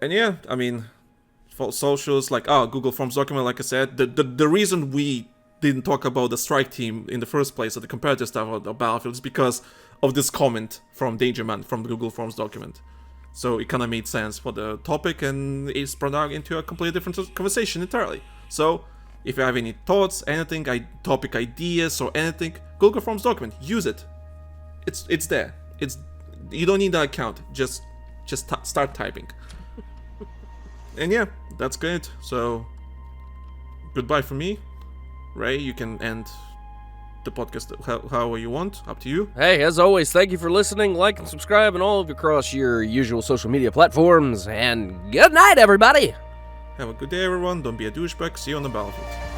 And yeah, I mean, Socials, like Google Forms document. Like I said, the reason we didn't talk about the strike team in the first place, or the comparative stuff of Battlefield, is because of this comment from Dangerman from the Google Forms document. So it kind of made sense for the topic, and it spread out into a completely different conversation entirely. So if you have any thoughts, anything, topic ideas, or anything, Google Forms document, use it. It's there. You don't need an account. Just start typing. And yeah, that's good. So goodbye from me. Ray, you can end the podcast however you want. Up to you. Hey, as always, thank you for listening. Like and subscribe and all of across your usual social media platforms. And good night, everybody. Have a good day, everyone. Don't be a douchebag. See you on the battlefield.